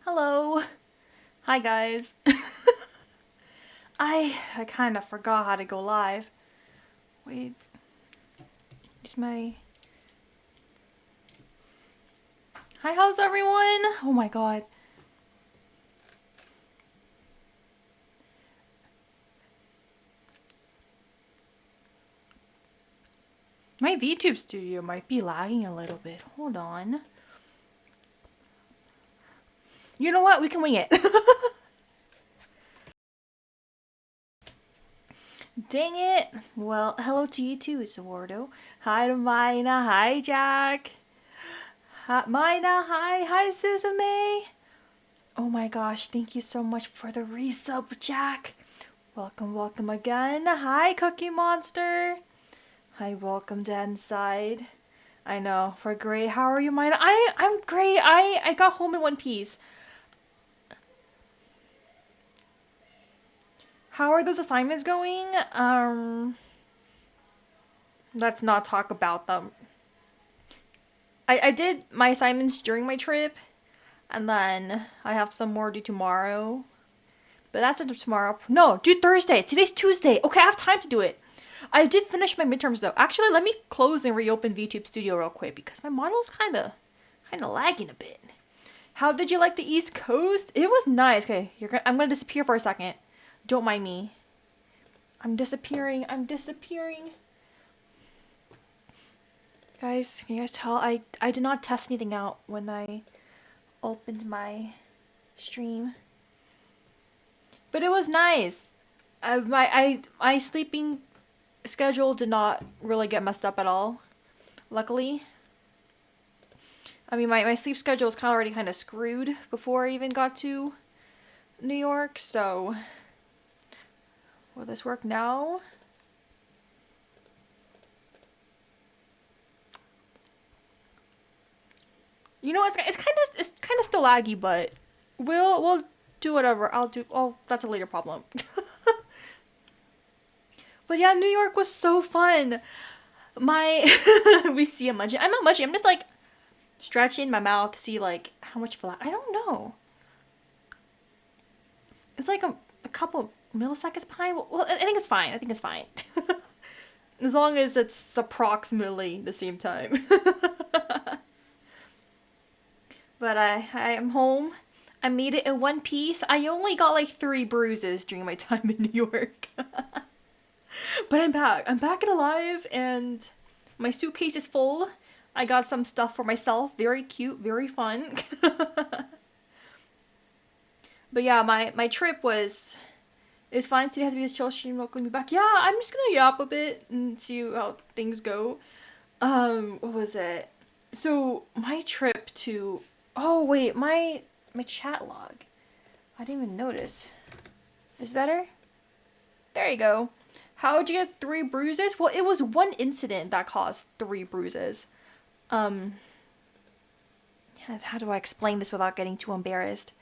Hello. Hi guys. I kind of forgot how to go live. Wait. Is my Hi, how's everyone? Oh my god. My VTube studio might be lagging a little bit. Hold on. You know what? We can wing it. Dang it. Well, hello to you too, Eduardo. Hi to Maina. Hi, Jack. Hi, Maina. Hi. Hi, Suzume. Oh my gosh, thank you so much for the resub, Jack. Welcome, welcome again. Hi, Cookie Monster. Hi, welcome to Inside. I know, for great. How are you, Mina? I'm great. I got home in one piece. How are those assignments going? Let's not talk about them. I did my assignments during my trip, and then I have some more due tomorrow. But that's it tomorrow. No, due Thursday. Today's Tuesday. Okay, I have time to do it. I did finish my midterms though. Actually, let me close and reopen VTube Studio real quick because my model's kind of lagging a bit. How did you like the East Coast? It was nice. Okay, I'm gonna disappear for a second. Don't mind me. I'm disappearing. Guys, can you guys tell? I did not test anything out when I opened my stream. But it was nice. My sleeping schedule did not really get messed up at all. Luckily. I mean, my sleep schedule was already kind of screwed before I even got to New York, so will this work now? You know, it's kind of still laggy, but we'll do whatever. That's a later problem. But yeah, New York was so fun. We see a munchie. I'm not munching. I'm just like stretching my mouth to see like how much flat. I don't know. It's like a couple milliseconds behind. Well, I think it's fine. As long as it's approximately the same time. But I am home. I made it in one piece. I only got like 3 bruises during my time in New York. But I'm back. I'm back and alive, and my suitcase is full. I got some stuff for myself. Very cute, very fun. But yeah, my trip was it's fine. Today has to be a chill stream. Welcome me back. Yeah, I'm just gonna yap a bit and see how things go. What was it? So my trip to oh wait, my chat log. I didn't even notice. Is better? There you go. How'd you get 3 bruises? Well, it was one incident that caused 3 bruises. How do I explain this without getting too embarrassed?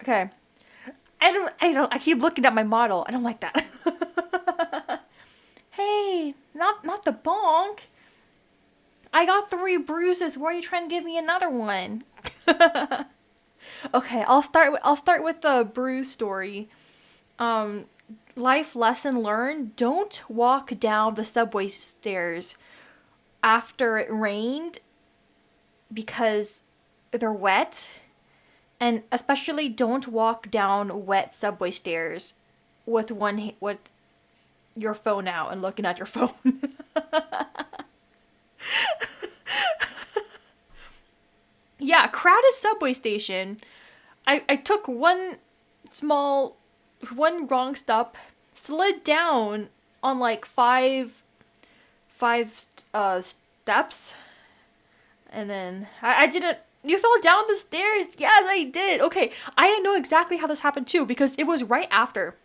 Okay. I keep looking at my model. I don't like that. Hey, not the bonk. I got 3 bruises. Why are you trying to give me another one? Okay, I'll start with the bruise story. Life lesson learned: don't walk down the subway stairs after it rained because they're wet, and especially don't walk down wet subway stairs with with your phone out and looking at your phone. Yeah, crowded subway station. I took one wrong step, slid down on like five steps, and then I didn't. You fell down the stairs. Yes, I did. Okay, I know exactly how this happened too because it was right after.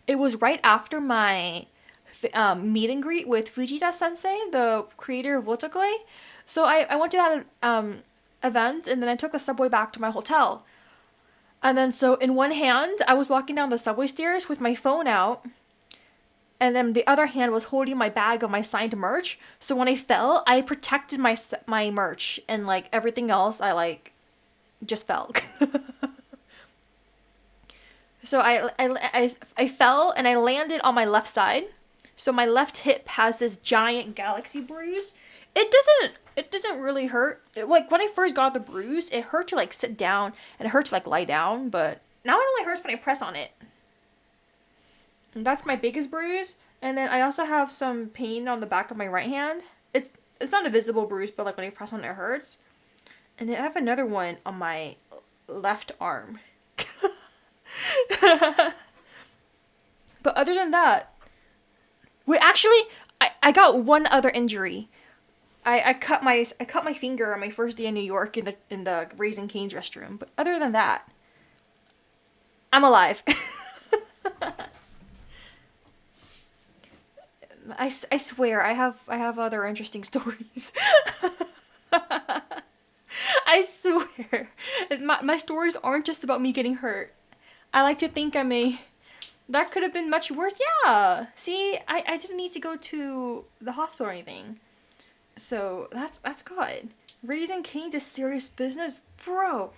It was right after my meet and greet with Fujita Sensei, the creator of Otokoi. So I went to that event, and then I took the subway back to my hotel. And then so in one hand, I was walking down the subway stairs with my phone out. and then the other hand was holding my bag of my signed merch. So when I fell, I protected my merch, and like everything else, I like just fell. So I fell and I landed on my left side. So my left hip has this giant galaxy bruise. It doesn't really hurt. Like when I first got the bruise, it hurt to like sit down and it hurt to like lie down, but now it only hurts when I press on it. And that's my biggest bruise. And then I also have some pain on the back of my right hand. It's not a visible bruise, but like when I press on it, it hurts. And then I have another one on my left arm. But other than that, wait, actually, I got one other injury. I cut my finger on my first day in New York in the Raising Cane's restroom. But other than that, I'm alive. I swear I have other interesting stories. I swear, my stories aren't just about me getting hurt. I like to think that could have been much worse. Yeah. See, I didn't need to go to the hospital or anything. So that's good. Raising Cane's is serious business, bro.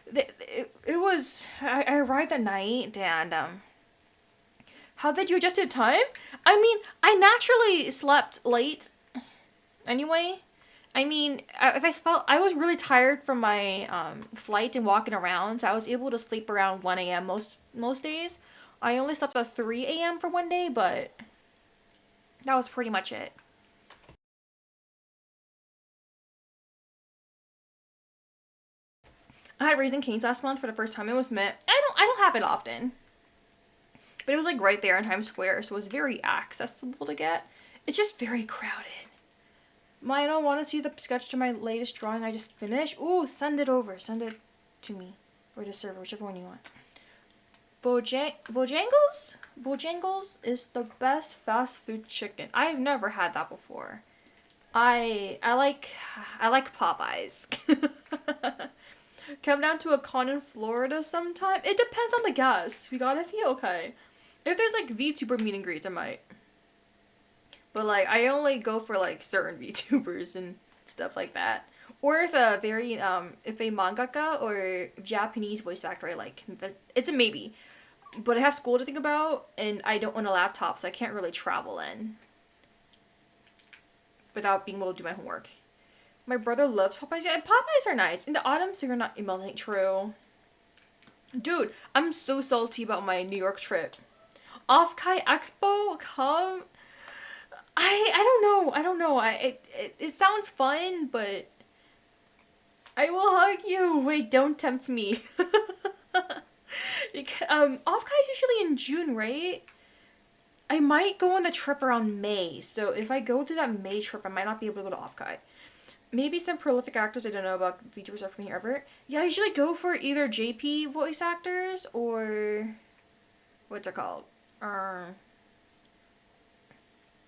It was. I arrived at night and how did you adjust to time? I mean, I naturally slept late. Anyway, I mean, if I was really tired from my flight and walking around, so I was able to sleep around 1 a.m. most days. I only slept at 3 a.m. for one day, but that was pretty much it. I had Raising Cane's last month for the first time. It was mint. I don't have it often, but it was like right there in Times Square, so it was very accessible to get. It's just very crowded. I don't want to see the sketch to my latest drawing I just finished. Ooh, send it over. Send it to me or the server, whichever one you want. Bojangles? Bojangles is the best fast food chicken. I've never had that before. I like Popeyes. Come down to a con in Florida sometime. It depends on the guest. We got a few, okay. If there's like VTuber meet and greets, I might. But like I only go for like certain VTubers and stuff like that. Or if a mangaka or Japanese voice actor I like, it's a maybe. But I have school to think about and I don't own a laptop, so I can't really travel in without being able to do my homework. My brother loves Popeyes. Yeah, Popeyes are nice. In the autumn, so you're not emailing. True. Dude, I'm so salty about my New York trip. Off Kai Expo, come. I don't know. It sounds fun, but I will hug you. Wait, don't tempt me. Off Kai is usually in June, right? I might go on the trip around May. So if I go to that May trip, I might not be able to go to Off Kai. Maybe some prolific actors I don't know about VTubers are from here ever. Yeah, I usually go for either JP voice actors or what's it called?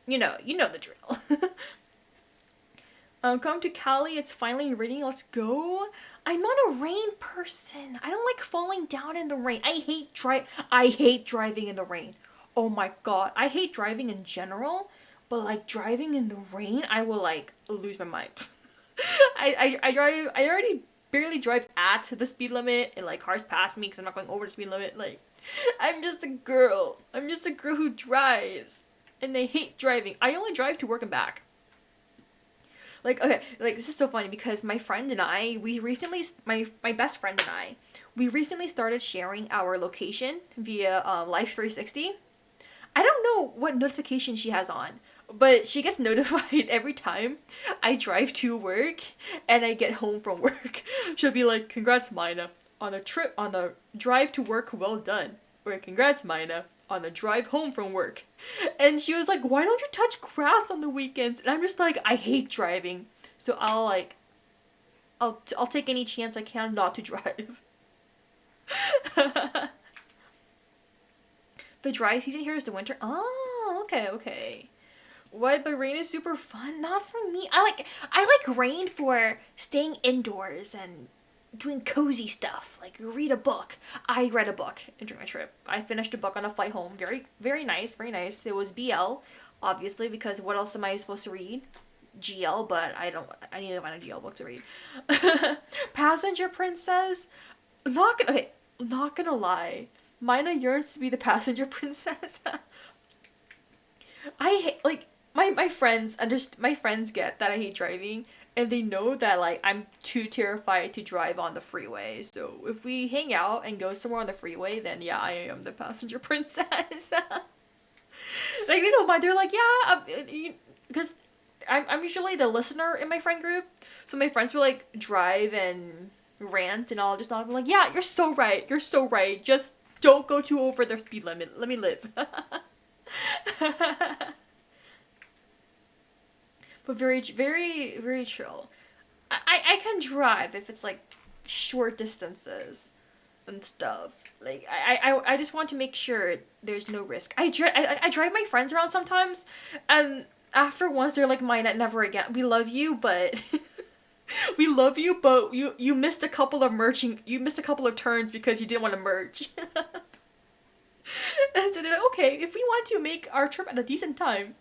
You know the drill. Come to Cali. It's finally raining. Let's go. I'm not a rain person. I don't like falling down in the rain. I hate driving in the rain. Oh my god. I hate driving in general, but like driving in the rain, I will like lose my mind. I already barely drive at the speed limit and like cars pass me because I'm not going over the speed limit. Like I'm just a girl. I'm just a girl who drives. And I hate driving. I only drive to work and back. Like, okay, like this is so funny because my friend and I, my best friend and I, we recently started sharing our location via Life 360. I don't know what notification she has on, but she gets notified every time I drive to work and I get home from work. She'll be like, "Congrats, Maina, on the drive to work, well done." Or, "Congrats, Maina, on the drive home from work." And she was like, "Why don't you touch grass on the weekends?" And I'm just like, I hate driving. So I'll take any chance I can not to drive. The dry season here is the winter. Oh, okay. What? But rain is super fun. Not for me. I like rain for staying indoors and doing cozy stuff, like read a book. I read a book during my trip. I finished a book on the flight home. Very, very nice, very nice. It was BL, obviously, because what else am I supposed to read? GL, but I need to find a GL book to read. Passenger Princess. Not gonna lie. Mina yearns to be the passenger princess. My friends my friends get that I hate driving, and they know that like I'm too terrified to drive on the freeway. So if we hang out and go somewhere on the freeway, then yeah, I am the passenger princess. Like they don't mind. They're like, yeah, because I'm usually the listener in my friend group, so my friends will like drive and rant, and I'll just not be like, yeah, you're so right, just don't go too over the speed limit. Let me live. But very, very, very chill. I can drive if it's like short distances and stuff. Like I just want to make sure there's no risk. I drive my friends around sometimes, and after once they're like, "Mine, never again. We love you, but we love you, but you missed a couple of merging. You missed a couple of turns because you didn't want to merge." And so they're like, "Okay, if we want to make our trip at a decent time,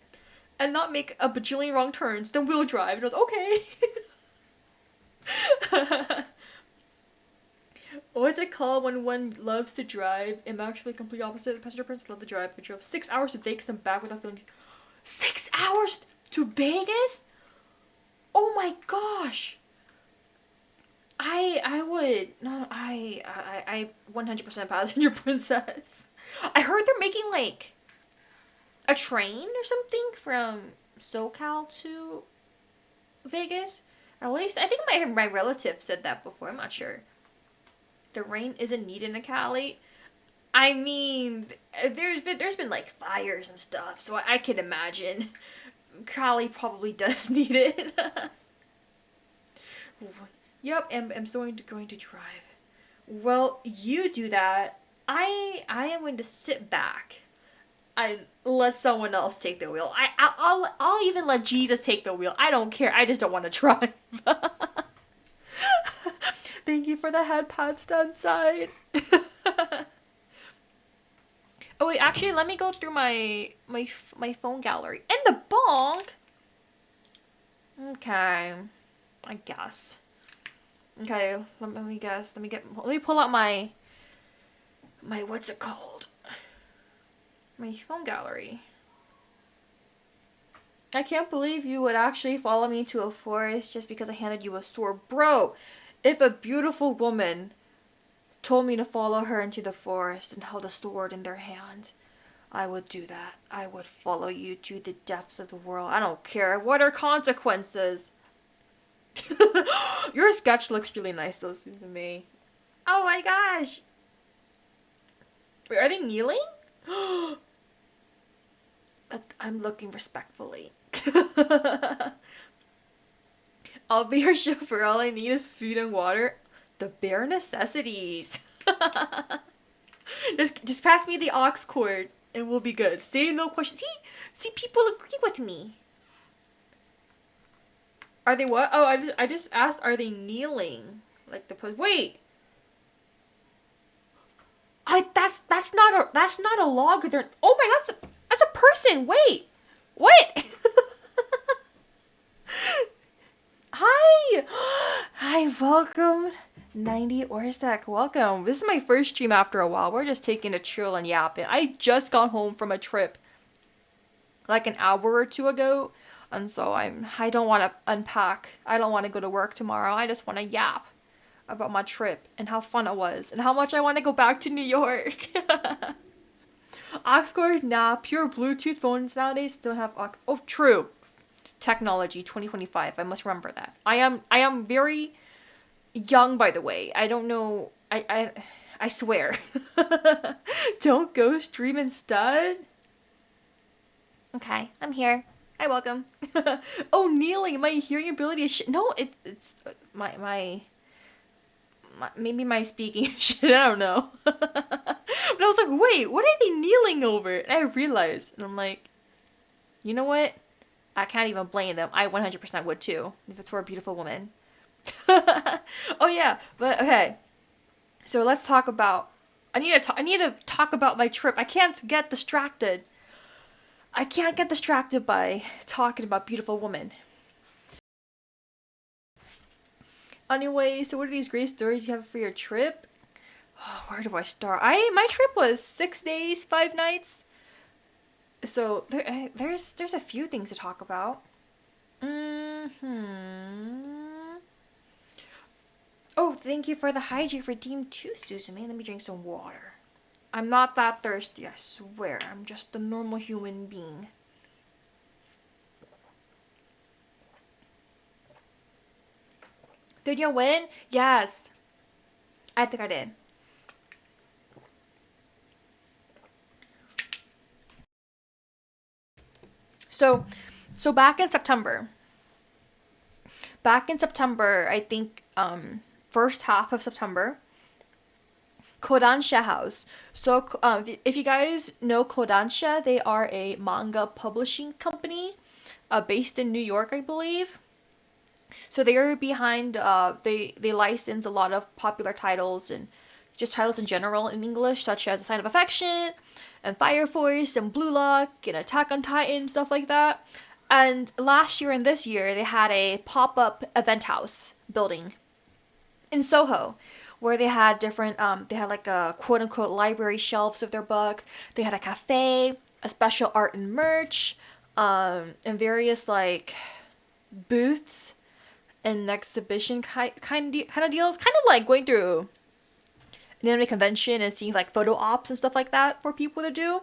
and not make a bajillion wrong turns, then we'll drive." And I was okay. What's it called when one loves to drive? I'm actually complete opposite. The passenger prince loved to drive. I drove 6 hours to Vegas and back without feeling. 6 hours to Vegas? Oh my gosh! I would no I 100% passenger princess. I heard they're making like a train or something from SoCal to Vegas. At least I think my relative said that before. I'm not sure. The rain isn't needed in Cali. I mean, there's been like fires and stuff, so I can imagine Cali probably does need it. Yep, I'm still going to drive. Well, you do that. I am going to sit back and let someone else take the wheel. I'll even let Jesus take the wheel. I don't care. I just don't want to drive. Thank you for the head pats down side. Oh wait, actually, let me go through my phone gallery and the bonk. Okay, I guess. Okay, let me guess. Let me pull out my what's it called? My phone gallery. I can't believe you would actually follow me to a forest just because I handed you a sword. Bro, if a beautiful woman told me to follow her into the forest and held a sword in their hand, I would do that. I would follow you to the depths of the world. I don't care. What are consequences? Your sketch looks really nice though, to me. Oh my gosh. Wait, are they kneeling? I'm looking respectfully. I'll be your chauffeur. All I need is food and water. The bare necessities. Just pass me the aux cord and we'll be good. Say no questions. See, people agree with me. Are they what? Oh, I just asked. Are they kneeling? Like the pose. Wait. That's not a log. They're, oh my god, that's a person. Wait. What? Hi. Hi, welcome. 90 Orsak, welcome. This is my first stream after a while. We're just taking a chill and yapping. I just got home from a trip like an hour or two ago, and so I don't want to unpack. I don't want to go to work tomorrow. I just want to yap about my trip and how fun it was and how much I want to go back to New York. Aux cord, nah. Pure Bluetooth phones nowadays don't have aux. Oh, true. Technology 2025. I must remember that. I am very young, by the way. I don't know. I swear. Don't go stream instead. Okay, I'm here. Hi, welcome. Oh, kneeling. My hearing ability is shit. No, it's my maybe my speaking shit. I don't know. But I was like, wait, what are they kneeling over? And I realized, and I'm like, you know what? I can't even blame them. I 100% would too, if it's for a beautiful woman. Oh yeah, but okay. So let's talk about. I need to talk about my trip. I can't get distracted. I can't get distracted by talking about beautiful women. Anyway, so what are these great stories you have for your trip? Oh, where do I start? My trip was 6 days, 5 nights. So there's a few things to talk about. Oh, thank you for the hydrate redeemed too, Susan. Let me drink some water. I'm not that thirsty, I swear. I'm just a normal human being. Did you win? Yes. I think I did. So, so back in September, I think first half of September, Kodansha House. So, if you guys know Kodansha, they are a manga publishing company, based in New York, I believe. So they are behind. They license a lot of popular titles and just titles in general in English, such as A Sign of Affection, and Fire Force, and Blue Lock, and Attack on Titan, stuff like that. And last year and this year, they had a pop up event house building in Soho, where they had different. They had like a quote unquote library shelves of their books. They had a cafe, a special art and merch, and various like booths and exhibition kind of deals, kind of like going through an anime convention and seeing like photo ops and stuff like that for people to do.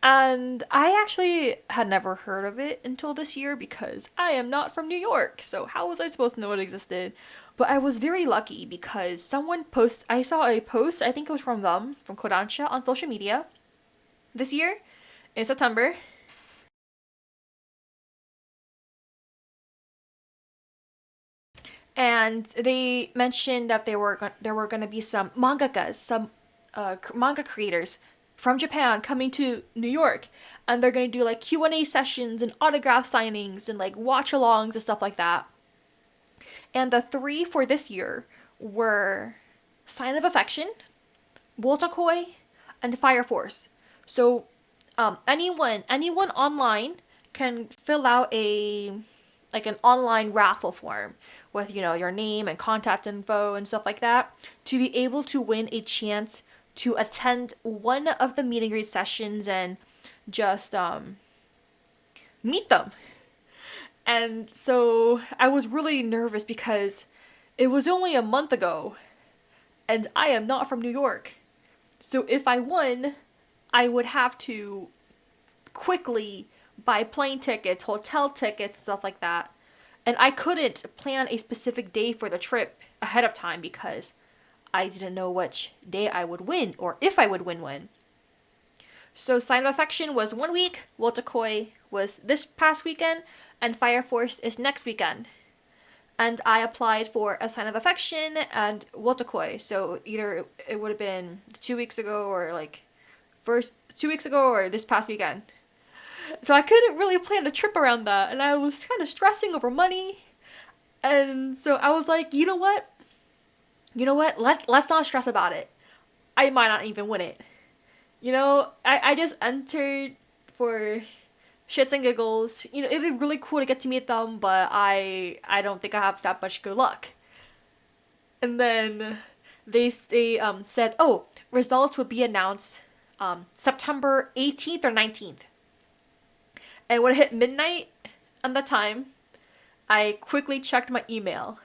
And I actually had never heard of it until this year because I am not from New York. So how was I supposed to know it existed? But I was very lucky because I saw a post, I think it was from them, from Kodansha on social media this year in September. And they mentioned that there were gonna be some mangakas, some manga creators from Japan coming to New York, and they're gonna do like Q&A sessions and autograph signings and like watch-alongs and stuff like that. And the three for this year were Sign of Affection, Wotakoi, and Fire Force. So anyone online can fill out a like an online raffle form with your name and contact info and stuff like that to be able to win a chance to attend one of the meet and greet sessions and just meet them. And so I was really nervous because it was only a month ago and I am not from New York. So if I won, I would have to quickly buy plane tickets, hotel tickets, stuff like that. And I couldn't plan a specific day for the trip ahead of time because I didn't know which day I would win or if I would win. So Sign of Affection was 1 week, Wotakoi was this past weekend, and Fire Force is next weekend. And I applied for A Sign of Affection and Wotakoi. So either it would have been 2 weeks ago or like first 2 weeks ago or this past weekend. So I couldn't really plan a trip around that, and I was kind of stressing over money. And so I was like, you know what? Let's not stress about it. I might not even win it. I just entered for shits and giggles. It'd be really cool to get to meet them, but I don't think I have that much good luck. And then they said, oh, results would be announced September 18th or 19th. And when it hit midnight on the time, I quickly checked my email.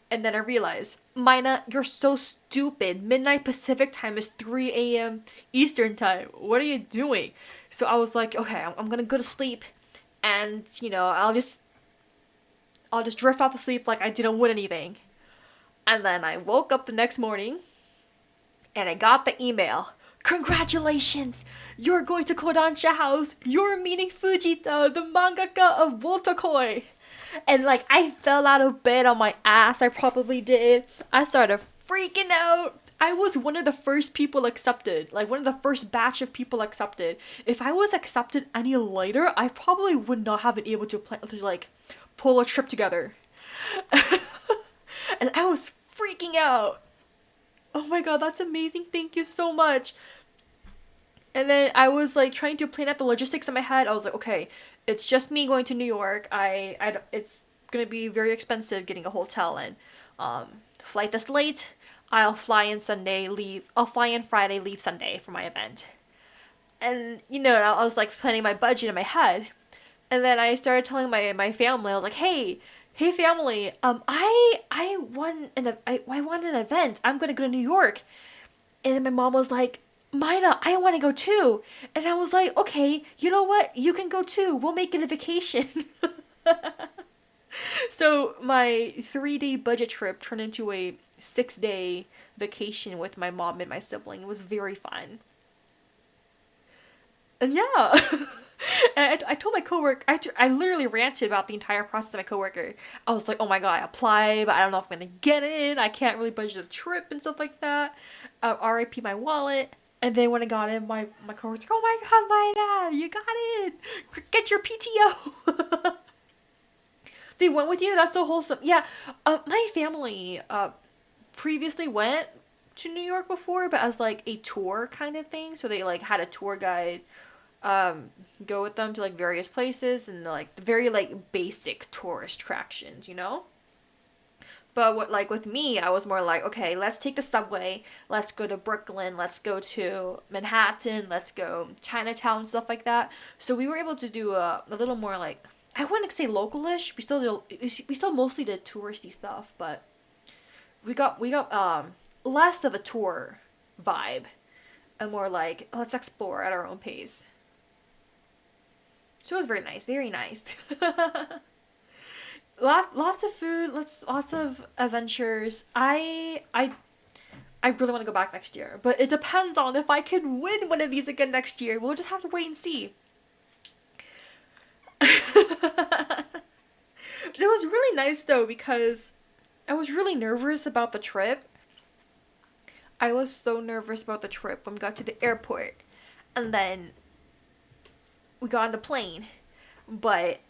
And then I realized, Maina, you're so stupid. Midnight Pacific time is 3 a.m. Eastern time. What are you doing? So I was like, okay, I'm gonna go to sleep. And, I'll just drift off to sleep like I didn't win anything. And then I woke up the next morning and I got the email. Congratulations! You're going to Kodansha House! You're meeting Fujita, the mangaka of Wotakoi! And like, I fell out of bed on my ass, I probably did. I started freaking out. I was one of the first people accepted, like one of the first batch of people accepted. If I was accepted any later, I probably would not have been able to pull a trip together. And I was freaking out. Oh my god, that's amazing. Thank you so much. And then I was like trying to plan out the logistics in my head. I was like, okay, it's just me going to New York. It's gonna be very expensive getting a hotel and flight this late. I'll fly in Sunday, leave. I'll fly in Friday, leave Sunday for my event. And I was like planning my budget in my head. And then I started telling my family. I was like, hey family, I won an event. I'm gonna go to New York. And then my mom was like, Mina, I want to go too. And I was like, okay, you know what? You can go too. We'll make it a vacation. So my 3-day budget trip turned into a 6-day vacation with my mom and my sibling. It was very fun. And yeah. And I told my coworker, I literally ranted about the entire process to my coworker. I was like, oh my god, I applied, but I don't know if I'm gonna get in. I can't really budget a trip and stuff like that. RIP my wallet. And then when I got in, my coworker's like, oh my god, Maina, you got in. Get your PTO. They went with you? That's so wholesome. Yeah, my family previously went to New York before, but as like a tour kind of thing. So they like had a tour guide go with them to like various places and like very like basic tourist attractions. But with me, I was more like, okay, let's take the subway, let's go to Brooklyn, let's go to Manhattan, let's go Chinatown, stuff like that. So we were able to do a little more like, I wouldn't say localish. We still mostly did touristy stuff, but we got less of a tour vibe and more like, let's explore at our own pace. So it was very nice, very nice. Lots of food, lots of adventures. I really want to go back next year, but it depends on if I can win one of these again next year. We'll just have to wait and see. It was really nice though because I was really nervous about the trip. I was so nervous about the trip when we got to the airport, and then we got on the plane. But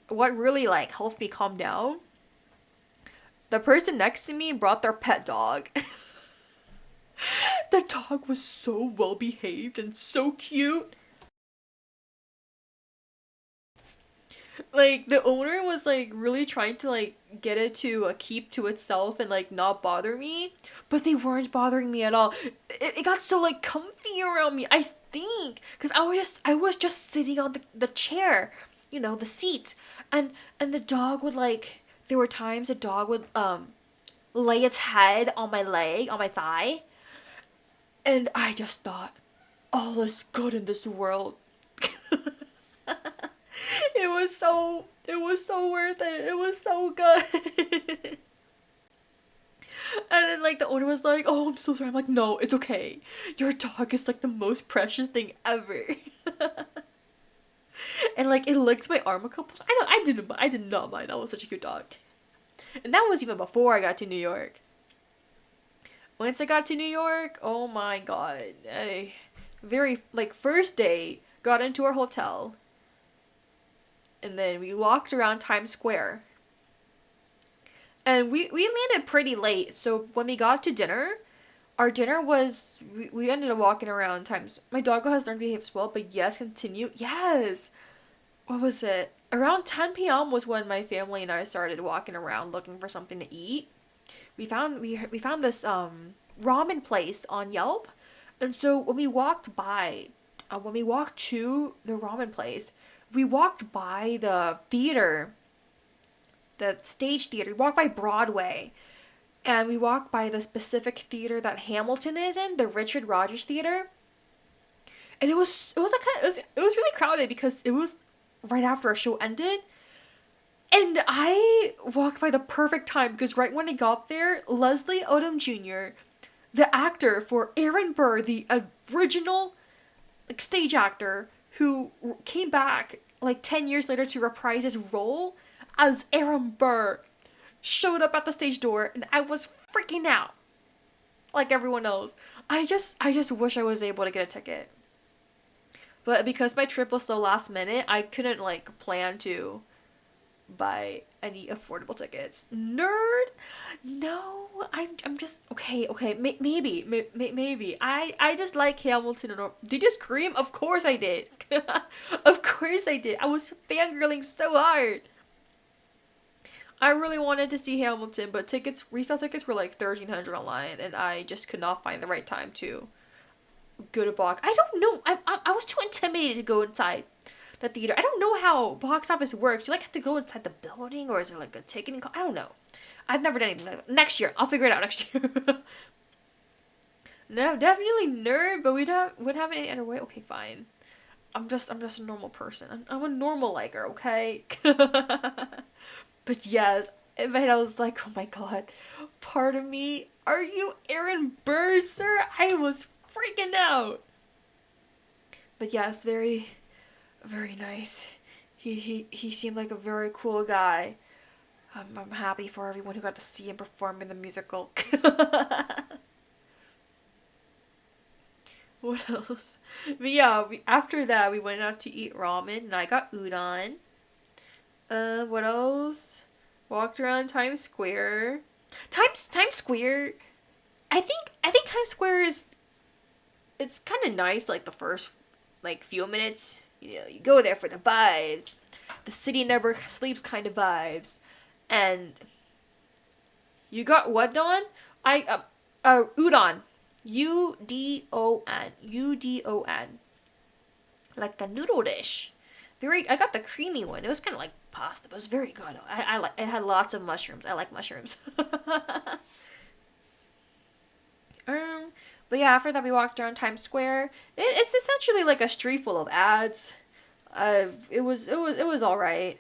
what really like helped me calm down, the person next to me brought their pet dog. The dog was so well behaved and so cute. Like the owner was like really trying to like get it to keep to itself and like not bother me, but they weren't bothering me at all. It got so like comfy around me, I think, because I was just sitting on the chair, the seat, and the dog would like, there were times the dog would lay its head on my leg, on my thigh, and I just thought, all is good in this world. It was so worth it. It was so good. And then like the owner was like, "Oh, I'm so sorry." I'm like, "No, it's okay. Your dog is like the most precious thing ever." And like it licked my arm a couple times. I did not mind. That was such a cute dog. And that was even before I got to New York. Once I got to New York, oh my god. Very like first day, got into our hotel. And then we walked around Times Square. And we landed pretty late, so when we got to dinner, our dinner was, we ended up walking around Times. My doggo has learned to behave as well, but yes, continue. Yes! What was it? Around 10 p.m. was when my family and I started walking around looking for something to eat. We found this ramen place on Yelp. And so when we walked to the ramen place, we walked by the theater, the stage theater. We walked by Broadway, and we walked by the specific theater that Hamilton is in, the Richard Rodgers Theater. And it was really crowded because it was right after our show ended. And I walked by the perfect time because right when I got there, Leslie Odom Jr., the actor for Aaron Burr, the original like stage actor who came back like 10 years later to reprise his role as Aaron Burr, showed up at the stage door, and I was freaking out like everyone else. I just wish I was able to get a ticket. But because my trip was so last minute, I couldn't like plan to buy any affordable tickets. Nerd? No, I'm just okay. Maybe. I just like Hamilton. Did you scream? Of course I did. Of course I did. I was fangirling so hard. I really wanted to see Hamilton, but resale tickets were like 1,300 online, and I just could not find the right time to go to box. I don't know. I was too intimidated to go inside the theater. I don't know how box office works. You like have to go inside the building, or is there like a ticketing? I don't know. I've never done anything like that. Next year, I'll figure it out next year. No, definitely nerd, but would have it any other way. Okay, fine. I'm just a normal person. I'm a normal liker, okay? But yes, in my head I was like, oh my god, pardon me, are you Aaron Burr, sir? I was freaking out. But yes, very, very nice. He seemed like a very cool guy. I'm happy for everyone who got to see him perform in the musical. What else? But yeah, after that we went out to eat ramen and I got udon. What else? Walked around Times Square. Times Square. I think Times Square is it's kind of nice like the first like few minutes. You know, you go there for the vibes. The city never sleeps kind of vibes. And you got what Don? Udon. Udon. Like the noodle dish. I got the creamy one. It was kind of like pasta, but it was very good. I like. It had lots of mushrooms. I like mushrooms. But yeah, after that we walked around Times Square. It's essentially like a street full of ads. It was all right.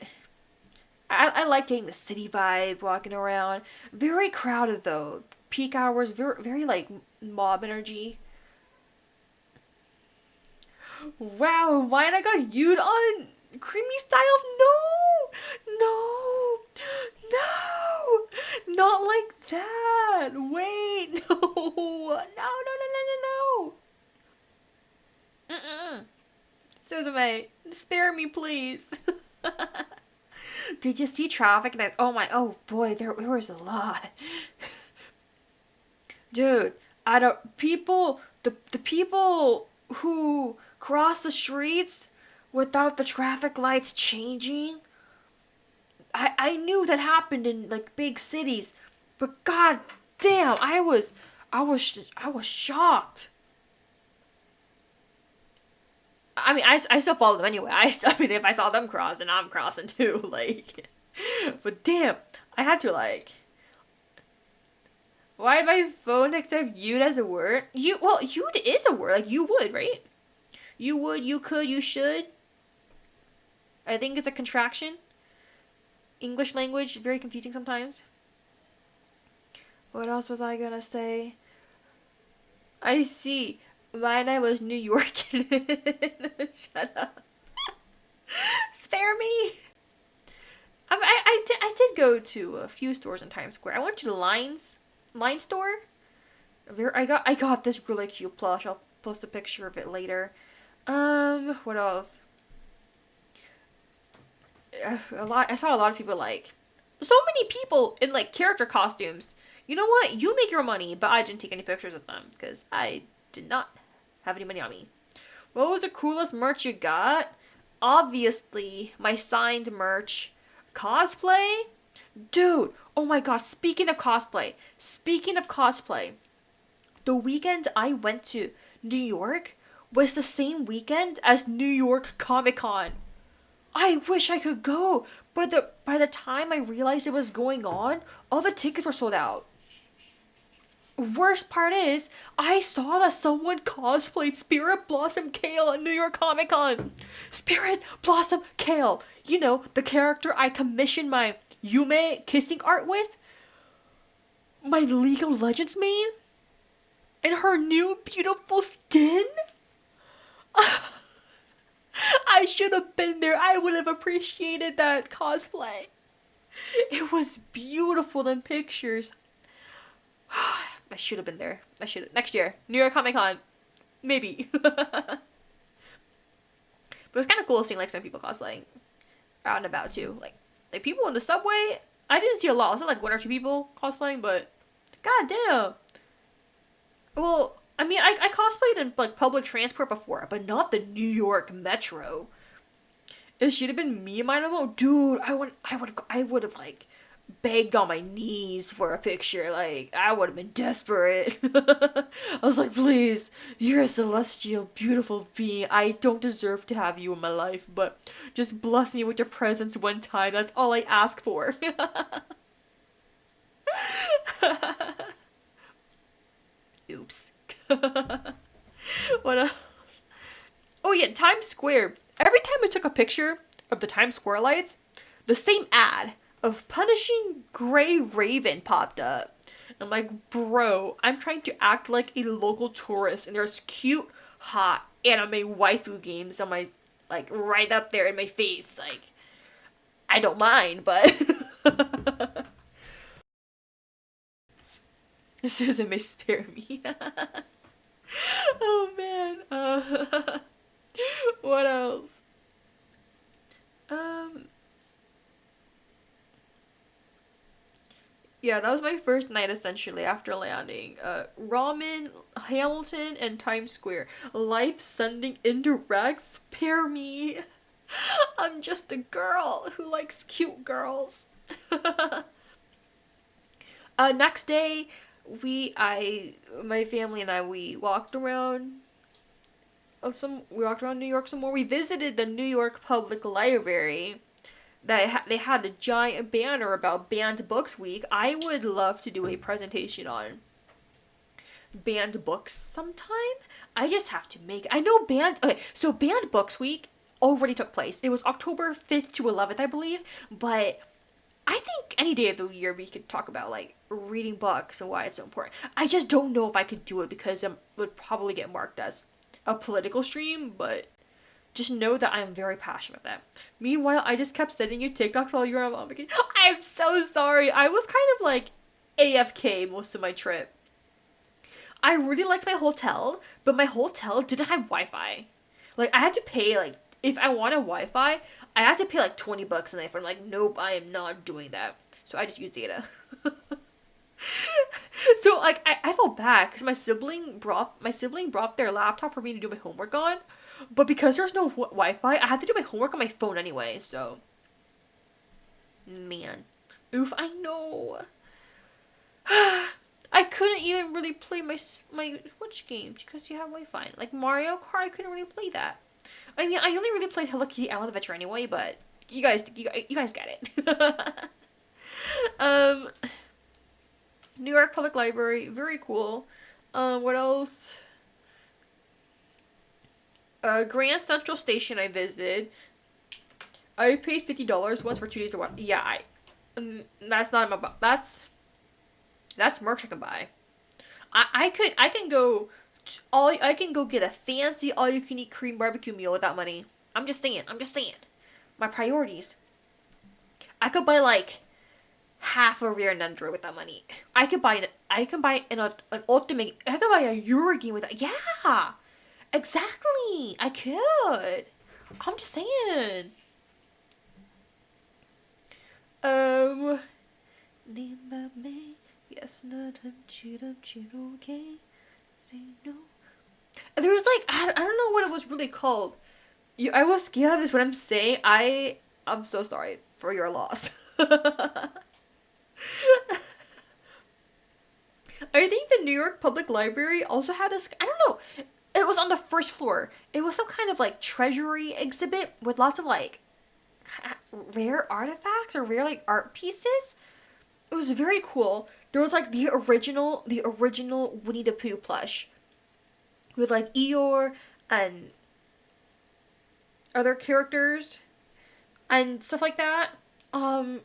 I like getting the city vibe, walking around. Very crowded though. Peak hours, very like mob energy. Wow, mine I got udon creamy style. No, not like that. Wait, no. Mm-mm. Suzume, spare me, please. Did you see traffic? And oh boy, there was a lot. Dude, I don't the people who cross the streets without the traffic lights changing. I knew that happened in like big cities, but god damn, I was shocked. I mean, I still follow them anyway. I mean, if I saw them cross, and I'm crossing too, like. But damn, I had to like. Why did my phone accept "you'd" as a word? "You'd" is a word. Like you would, right? You would, you could, you should. I think it's a contraction. English language very confusing sometimes. What else was I gonna say? I see. Mine was New York. Shut up. Spare me. I did go to a few stores in Times Square. I went to the line store. I got this really cute plush. I'll post a picture of it later. What else? I saw a lot of people like so many people in like character costumes. You know what? You make your money, but I didn't take any pictures of them because I did not have any money on me. What was the coolest merch you got? Obviously, my signed merch. Cosplay? Dude, oh my god, speaking of cosplay, the weekend I went to New York was the same weekend as New York Comic Con. I wish I could go, but by the time I realized it was going on, all the tickets were sold out. Worst part is, I saw that someone cosplayed Spirit Blossom Kale at New York Comic Con. Spirit Blossom Kale. You know, the character I commissioned my Yume kissing art with. My League of Legends main. And her new beautiful skin. I should have been there. I would have appreciated that cosplay. It was beautiful in pictures. I should have been there. I should have. Next year. New York Comic Con. Maybe. But it's kind of cool seeing like some people cosplaying out and about too. Like, Like, people in the subway, I didn't see a lot. I saw like one or two people cosplaying, but god damn. Well, I mean, I cosplayed in like public transport before, but not the New York Metro. It should have been me and my mom. Dude, I would have like begged on my knees for a picture. Like, I would have been desperate. I was like, please, you're a celestial, beautiful being. I don't deserve to have you in my life, but just bless me with your presence one time. That's all I ask for. Oops. What else? Oh yeah, Times Square. Every time I took a picture of the Times Square lights, the same ad of punishing Gray Raven popped up. I'm like, bro, I'm trying to act like a local tourist, and there's cute, hot anime waifu games on my, like, right up there in my face. Like, I don't mind, but Susan may spare me. Oh man. What else? Um, yeah, that was my first night essentially after landing. Ramen, Hamilton, and Times Square. Life sending indirects. Spare me. I'm just a girl who likes cute girls. Next day, my family and I, we walked around New York some more. We visited the New York Public Library. They had a giant banner about Banned Books Week. I would love to do a presentation on banned books sometime. I just have to make. I know banned. Okay, so Banned Books Week already took place. It was October 5th to 11th, I believe. But I think any day of the year we could talk about like reading books and why it's so important. I just don't know if I could do it because it would probably get marked as a political stream, but just know that I'm very passionate about that. Meanwhile, I just kept sending you TikToks while you were on vacation. I'm so sorry. I was kind of like AFK most of my trip. I really liked my hotel, but my hotel didn't have Wi-Fi. Like, I had to pay, like, if I wanted Wi-Fi, I had to pay like $20 a night for it. I'm like, nope, I am not doing that. So I just used data. So like I felt bad because my sibling brought their laptop for me to do my homework on, but because there's no Wi-Fi, I had to do my homework on my phone anyway. So, man, oof, I know. I couldn't even really play my Switch games because you have Wi-Fi. Like Mario Kart, I couldn't really play that. I mean, I only really played Hello Kitty Island Adventure anyway, but you guys get it. um, New York Public Library, very cool. What else? Grand Central Station I visited. I paid $50 once for 2 days or what? Yeah, that's not my that's merch I can buy. I can go I can go get a fancy all you can eat cream barbecue meal with that money. I'm just saying. My priorities. I could buy like half a rare Nundro with that money. I can buy an ultimate. I could buy a Euro game with that. Yeah, exactly. I could. I'm just saying. Name that me. Yes, not okay. Say no. There was like I don't know what it was really called. I will scared of this what I'm saying. I'm so sorry for your loss. I think the New York Public Library also had this. I don't know. It was on the first floor. It was some kind of like treasury exhibit with lots of like rare artifacts or rare like art pieces. It was very cool. There was like the original Winnie the Pooh plush with like Eeyore and other characters and stuff like that. There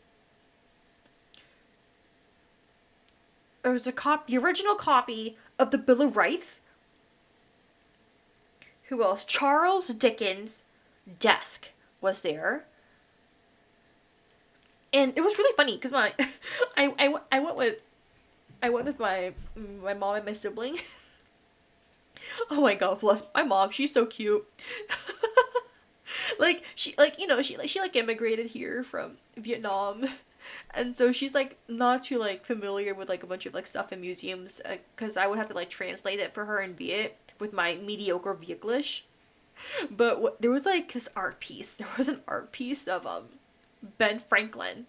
was the original copy of the Bill of Rights. Who else? Charles Dickens' desk was there. And it was really funny because I went with my mom and my sibling. Oh my god, bless my mom. She's so cute. Like she like she like immigrated here from Vietnam, and so she's like not too like familiar with like a bunch of like stuff in museums, because I would have to like translate it for her in Viet with my mediocre Vietglish. But there was like this art piece. There was an art piece of Ben Franklin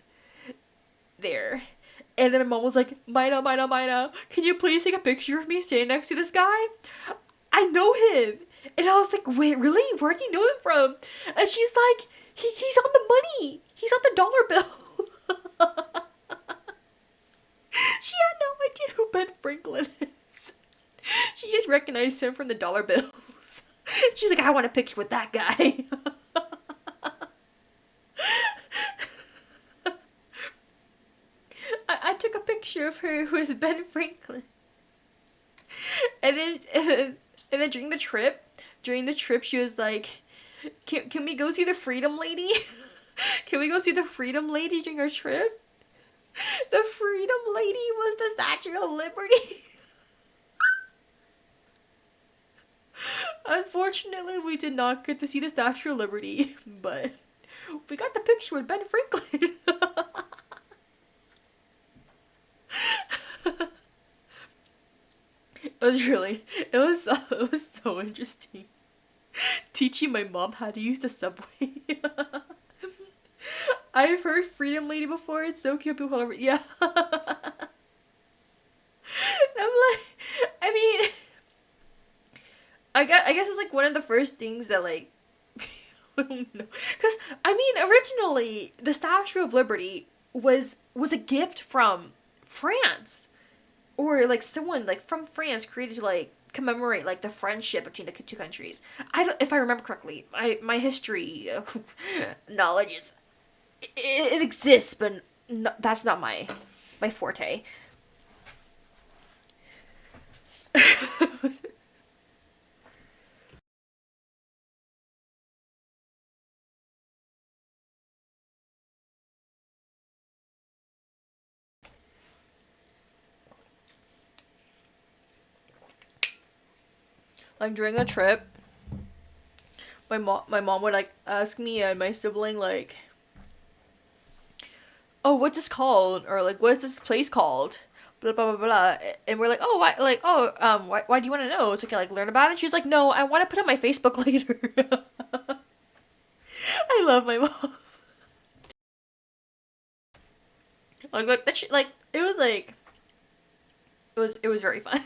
there. And then my mom was like, Mina, can you please take a picture of me standing next to this guy? I know him. And I was like, wait, really? Where do you know him from? And she's like, he's on the money. He's on the dollar bill. She had no idea who Ben Franklin is. She just recognized him from the dollar bills. She's like, I want a picture with that guy. I took a picture of her with Ben Franklin. And then during the trip, she was like, can we go see the Freedom Lady? Can we go see the Freedom Lady during our trip? The Freedom Lady was the Statue of Liberty. Unfortunately, we did not get to see the Statue of Liberty, but we got the picture with Ben Franklin. It was so interesting. Teaching my mom how to use the subway. I've heard Freedom Lady before. It's so cute. People call her, yeah. I'm like, I mean, I guess it's like one of the first things that like, I don't know, because I mean, originally the Statue of Liberty was a gift from France, or like someone like from France created to like commemorate like the friendship between the two countries. I don't, if I remember correctly. My history knowledge is, it exists, but no, that's not my forte. Like during a trip, my mom would like ask me and my sibling like, oh, what's this called, or like, what's this place called, blah blah blah blah. And we're like, oh, why, like, oh, why do you want to know, so I can like learn about it? She's like, no, I want to put it on my Facebook later. I love my mom. Like that shit, like it was like, it was very fun.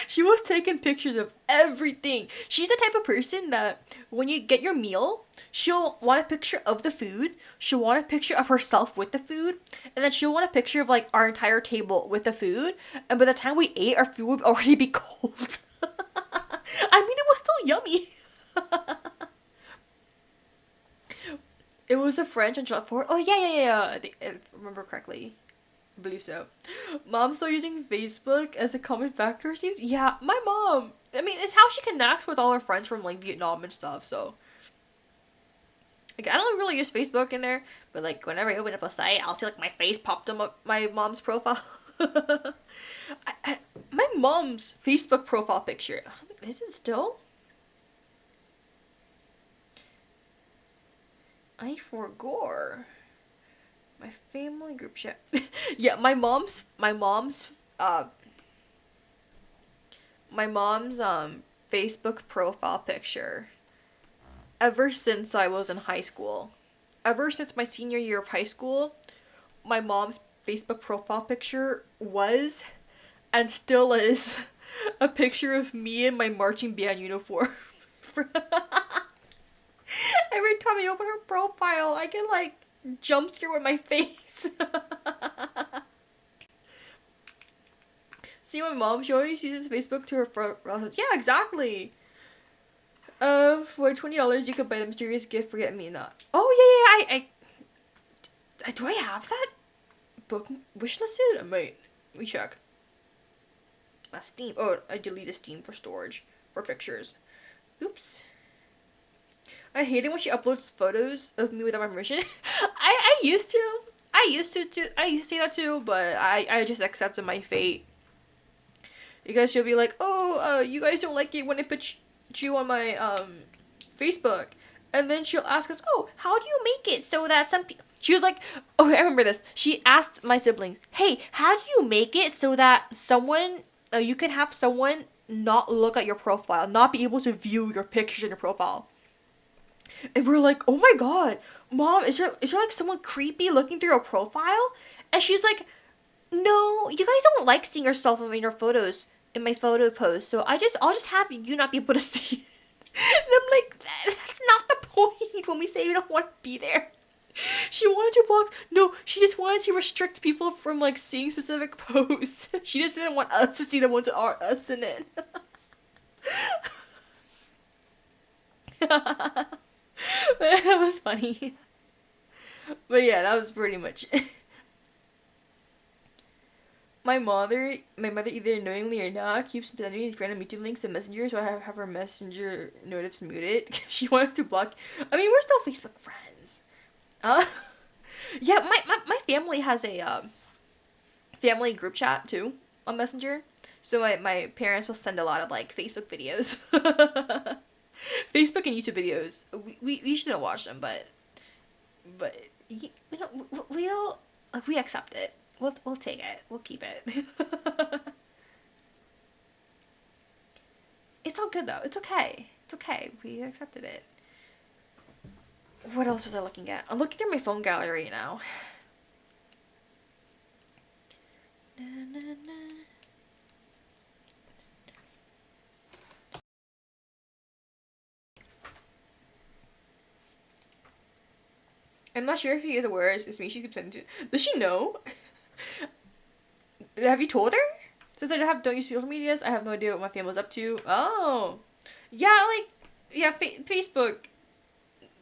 She was taking pictures of everything. She's the type of person that when you get your meal, she'll want a picture of the food, she'll want a picture of herself with the food, and then she'll want a picture of like our entire table with the food. And by the time we ate, our food would already be cold. I mean, it was still yummy. It was a French and John Ford. Oh yeah. I think, if I remember correctly. I believe so. Mom's still using Facebook as a common factor, seems. Yeah, my mom. I mean, it's how she connects with all her friends from like Vietnam and stuff. So, like, I don't really use Facebook in there, but like whenever I open up a site, I'll see like my face popped on my mom's profile. My mom's Facebook profile picture. Is it still? I forgot. My family group chat. Yeah, my mom's Facebook profile picture ever since I was in high school. Ever since my senior year of high school, my mom's Facebook profile picture was and still is a picture of me in my marching band uniform. Every time I open her profile, I get like jump scare with my face. See, my mom, she always uses Facebook to her relatives. Yeah, exactly. For $20, you could buy the mysterious gift. Forget me not. Oh yeah. Do I have that book wishlisted? I might. Let me check. Steam. Oh, I deleted Steam for storage for pictures. Oops. I hate it when she uploads photos of me without my permission. I used to. I used to say that too, but I just accepted my fate. Because she'll be like, oh, you guys don't like it when I put you on my Facebook. And then she'll ask us, "Oh, how do you make it so that some people?" She was like, "Oh, I remember this." She asked my siblings, "Hey, how do you make it so that you can have someone not look at your profile, not be able to view your pictures in your profile?" And we're like, "Oh my god, mom, is there like someone creepy looking through your profile?" And she's like, "No, you guys don't like seeing yourself in your photos in my photo post, so I'll just have you not be able to see it." And I'm like, that's not the point when we say we don't want to be there. She wanted to block. No, she just wanted to restrict people from like seeing specific posts. She just didn't want us to see the ones that are us in it. That was funny. But yeah, that was pretty much it. My mother either knowingly or not keeps sending me these random YouTube links to Messenger, so I have her Messenger notifs muted. She wanted to block. I mean, we're still Facebook friends. Uh, yeah, my family has a family group chat too on Messenger. So my parents will send a lot of like Facebook videos. Facebook and YouTube videos. We shouldn't watch them, but we don't we'll like we accept it. We'll take it. We'll keep it. It's all good though. It's okay. It's okay. We accepted it. What else was I looking at? I'm looking at my phone gallery now. Na, na, na. I'm not sure if he is aware it's me. She keeps sending to. Does she know? Have you told her? Since I don't use social medias, I have no idea what my family's up to. Oh, yeah, like yeah, Facebook.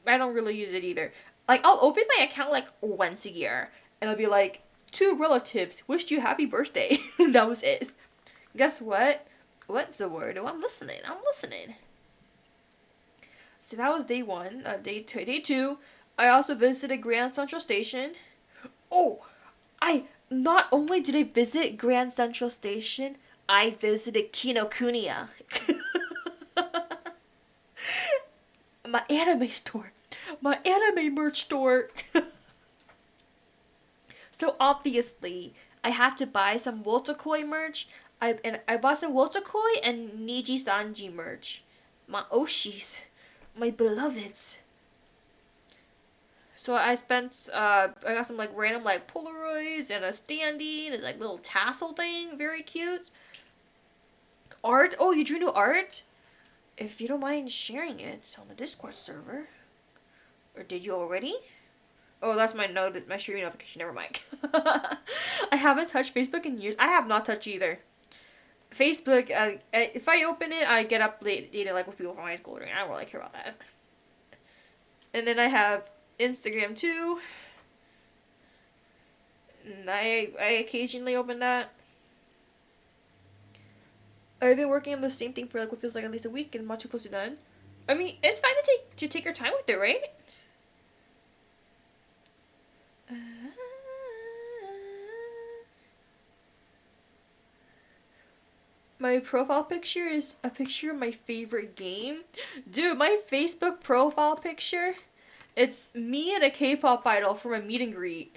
I don't really use it either. Like I'll open my account like once a year, and I'll be like, two relatives wished you happy birthday. And that was it. Guess what? What's the word? Oh, I'm listening. I'm listening. So that was day one. Day two. Day two. I also visited Grand Central Station. Oh, I not only did I visit Grand Central Station, I visited Kinokuniya, my anime store, my anime merch store. So obviously, I had to buy some Woltakoi merch. I bought some Woltakoi and Niji Sanji merch. My Oshis, my beloveds. So I got some like random like Polaroids and a standee and a like little tassel thing, very cute. Art? Oh, you drew new art? If you don't mind sharing it on the Discord server. Or did you already? Oh, that's my streaming notification. Never mind. I haven't touched Facebook in years. I have not touched either. Facebook, if I open it, I get updated like with people from high school. I don't really care about that. And then I have Instagram too. And I occasionally open that. I've been working on the same thing for like what feels like at least a week, and much too close to done. I mean, it's fine to take your time with it, right? My profile picture is a picture of my favorite game. Dude, my Facebook profile picture, it's me and a K-pop idol from a meet and greet.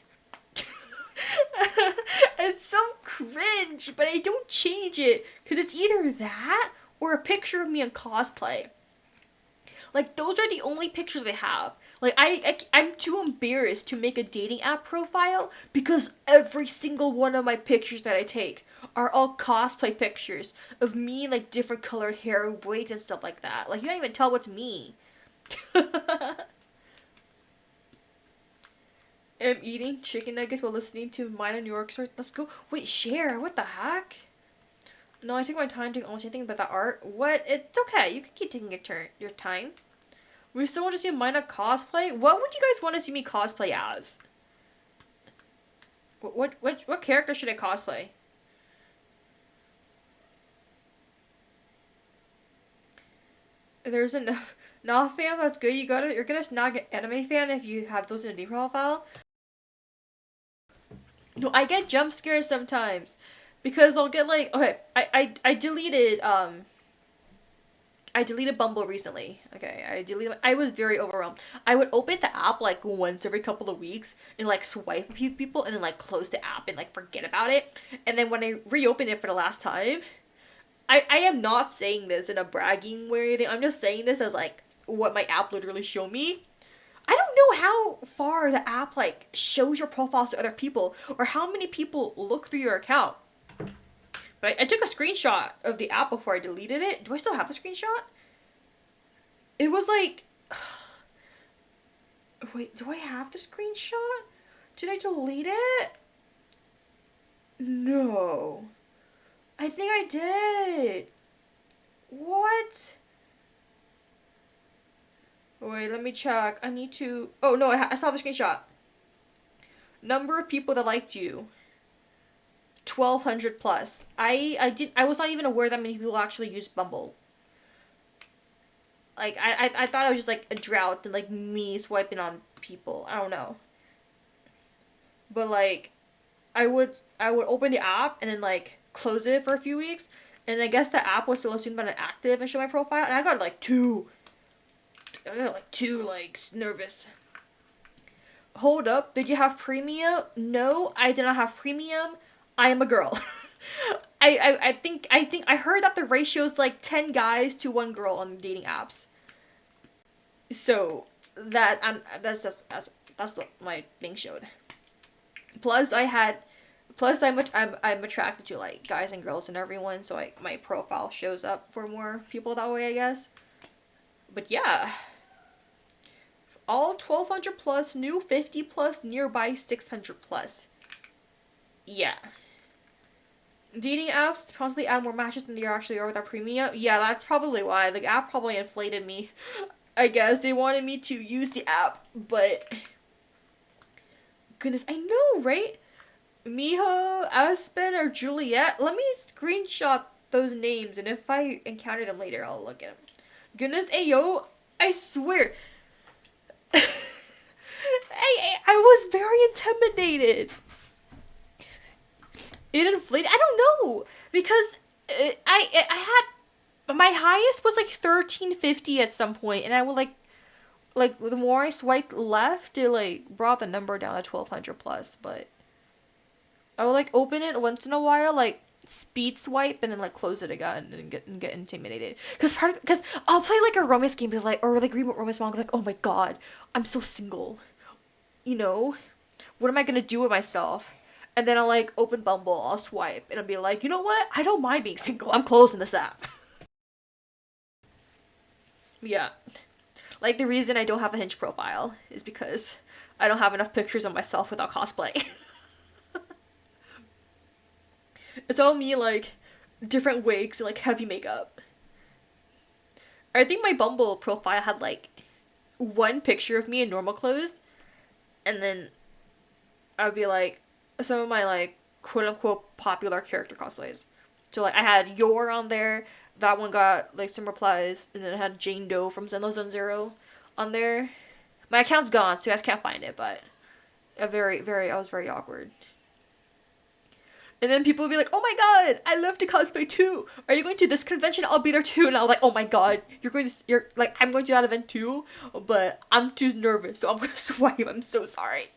It's so cringe, but I don't change it because it's either that or a picture of me in cosplay. Like those are the only pictures I have. Like I'm too embarrassed to make a dating app profile because every single one of my pictures that I take are all cosplay pictures of me in like different colored hair, braids and stuff like that. Like you can't even tell what's me. I'm eating chicken nuggets while listening to Maina Lilac. Let's go. Wait, share. What the heck? No, I take my time doing almost anything but the art. What? It's okay. You can keep taking your time. We still want to see Maina cosplay. What would you guys want to see me cosplay as? What character should I cosplay? There's enough. Nah, fam, that's good. You're gonna snag an anime fan if you have those in a D profile. No, I get jump scares sometimes because I'll get like okay, I deleted I deleted Bumble recently. Okay, I was very overwhelmed. I would open the app like once every couple of weeks and like swipe a few people and then like close the app and like forget about it. And then when I reopened it for the last time, I am not saying this in a bragging way or anything. I'm just saying this as like what my app literally showed me. I don't know how far the app like shows your profiles to other people or how many people look through your account. But I took a screenshot of the app before I deleted it. Do I still have the screenshot? It was like, wait, do I have the screenshot? Did I delete it? No. I think I did. What? Wait, let me check. I need to. Oh no, I saw the screenshot. Number of people that liked you. 1,200 plus. I was not even aware that many people actually use Bumble. Like I thought it was just like a drought and like me swiping on people. I don't know. But like I would open the app and then like close it for a few weeks, and I guess the app was still assumed that I'm active and show my profile, and I got like two. I got like two like nervous. Hold up, did you have premium? No, I did not have premium. I am a girl. I think I heard that the ratio is like 10 guys to 1 girl on dating apps. So that that's what my thing showed. Plus I'm attracted to like guys and girls and everyone, so like my profile shows up for more people that way, I guess. But yeah. All 1,200 plus, new 50 plus, nearby 600 plus. Yeah. Dating apps constantly add more matches than they actually are with our premium. Yeah, that's probably why. The app probably inflated me. I guess they wanted me to use the app, but goodness, I know, right? Miho, Aspen, or Juliet. Let me screenshot those names, and if I encounter them later, I'll look at them. Goodness, ayo, I swear. I was very intimidated. It inflated. I don't know because I had my highest was like 1350 at some point, and I would like the more I swiped left, it like brought the number down to 1,200 plus. But I would like open it once in a while, like speed swipe, and then like close it again and get intimidated. Because I'll play like a romance game, be like, or like read romance manga, like, oh my god, I'm so single. You know, what am I gonna do with myself? And then I'll like open Bumble, I'll swipe, and I'll be like, you know what? I don't mind being single. I'm closing this app. Yeah. Like the reason I don't have a Hinge profile is because I don't have enough pictures of myself without cosplay. It's all me like different wigs and like heavy makeup. I think my Bumble profile had like one picture of me in normal clothes, and then I'd be like some of my like quote unquote popular character cosplays. So like I had Yor on there. That one got like some replies, and then I had Jane Doe from Zenless Zone Zero on there. My account's gone, so you guys can't find it, but I was very awkward. And then people would be like, oh my god, I love to cosplay too. Are you going to this convention? I'll be there too. And I'm like, oh my god, you're like, I'm going to that event too, but I'm too nervous, so I'm going to swipe. I'm so sorry.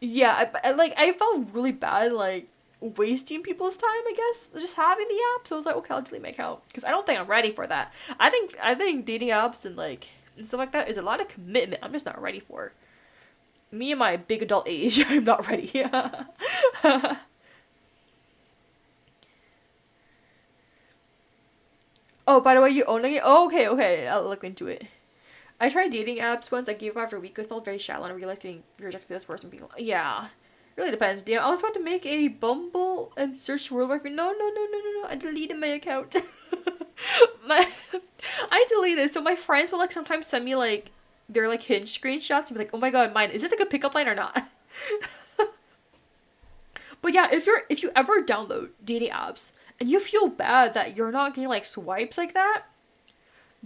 Yeah, I felt really bad, like, wasting people's time, I guess, just having the app. So I was like, okay, I'll delete my account. Because I don't think I'm ready for that. I think dating apps and, like, and stuff like that is a lot of commitment. I'm just not ready for it. Me and my big adult age, I'm not ready. Oh, by the way, you own it? Oh, okay, I'll look into it. I tried dating apps once. I gave up after a week. I felt very shallow and I realized getting rejected for this person being like, yeah. Really depends. Damn, I was about to make a Bumble and search World War III. No. I deleted my account. my I deleted. So my friends will like sometimes send me like their like Hinge screenshots and be like, oh my god, mine, is this a good pickup line or not? But yeah, if you ever download dating apps and you feel bad that you're not getting like swipes like that,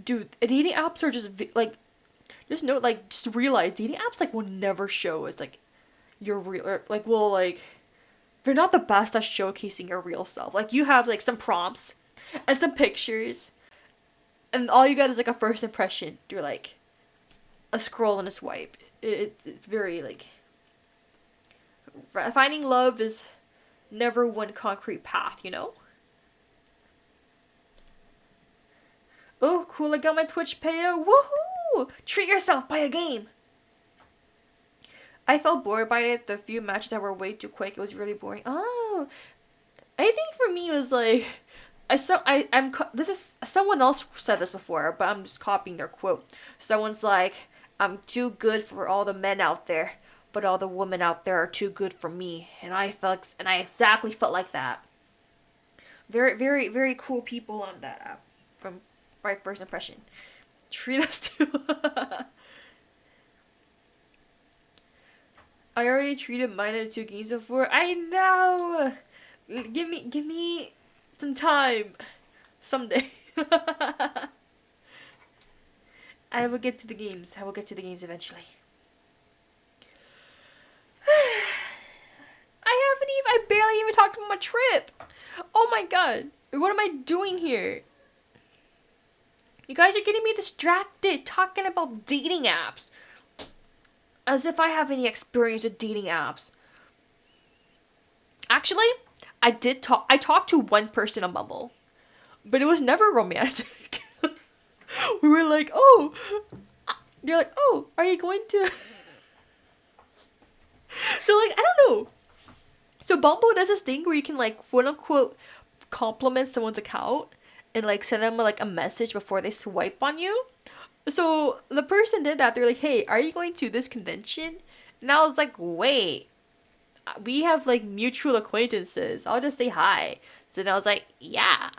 dude, dating apps are just like, just know, like, just realize dating apps like will never show as like your real, or, like, will like, they're not the best at showcasing your real self. Like you have like some prompts and some pictures, and all you got is like a first impression. You're like a scroll and a swipe. It's very like finding love is never one concrete path, you know? Oh, cool, I got my Twitch payout. Woohoo! Treat yourself, buy a game. I felt bored by it. The few matches that were way too quick, it was really boring. Oh, I think for me it was like, this is, someone else said this before, but I'm just copying their quote. Someone's like, I'm too good for all the men out there, but all the women out there are too good for me. And I exactly felt like that. Very, very, very cool people on that app from my first impression. Treat us to. I already treated Maina to 2 games before. I know. Give me some time. Someday. I will get to the games. Eventually. I barely even talked about my trip. Oh my god. What am I doing here? You guys are getting me distracted talking about dating apps. As if I have any experience with dating apps. Actually, I talked to one person on Bumble. But it was never romantic. We were like, oh. They're like, oh, are you going to... So, like, I don't know. So, Bumble does this thing where you can, like, quote-unquote, compliment someone's account and, like, send them, like, a message before they swipe on you. So, the person did that. They're like, hey, are you going to this convention? And I was like, wait. We have, like, mutual acquaintances. I'll just say hi. So, then I was like, yeah.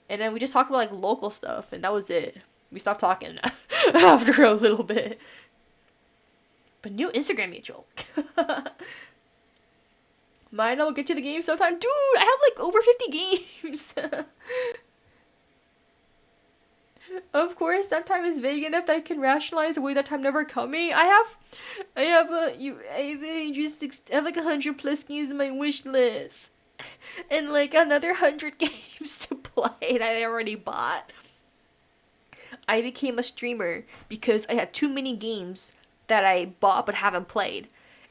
And then we just talked about, like, local stuff. And that was it. We stopped talking after a little bit. But new Instagram mutual. Mine, I'll get to the game sometime. Dude, I have like over 50 games. Of course, that time is vague enough that I can rationalize away that time never coming. I have like 100 plus games in my wish list. And like another 100 games to play that I already bought. I became a streamer because I had too many games that I bought but haven't played.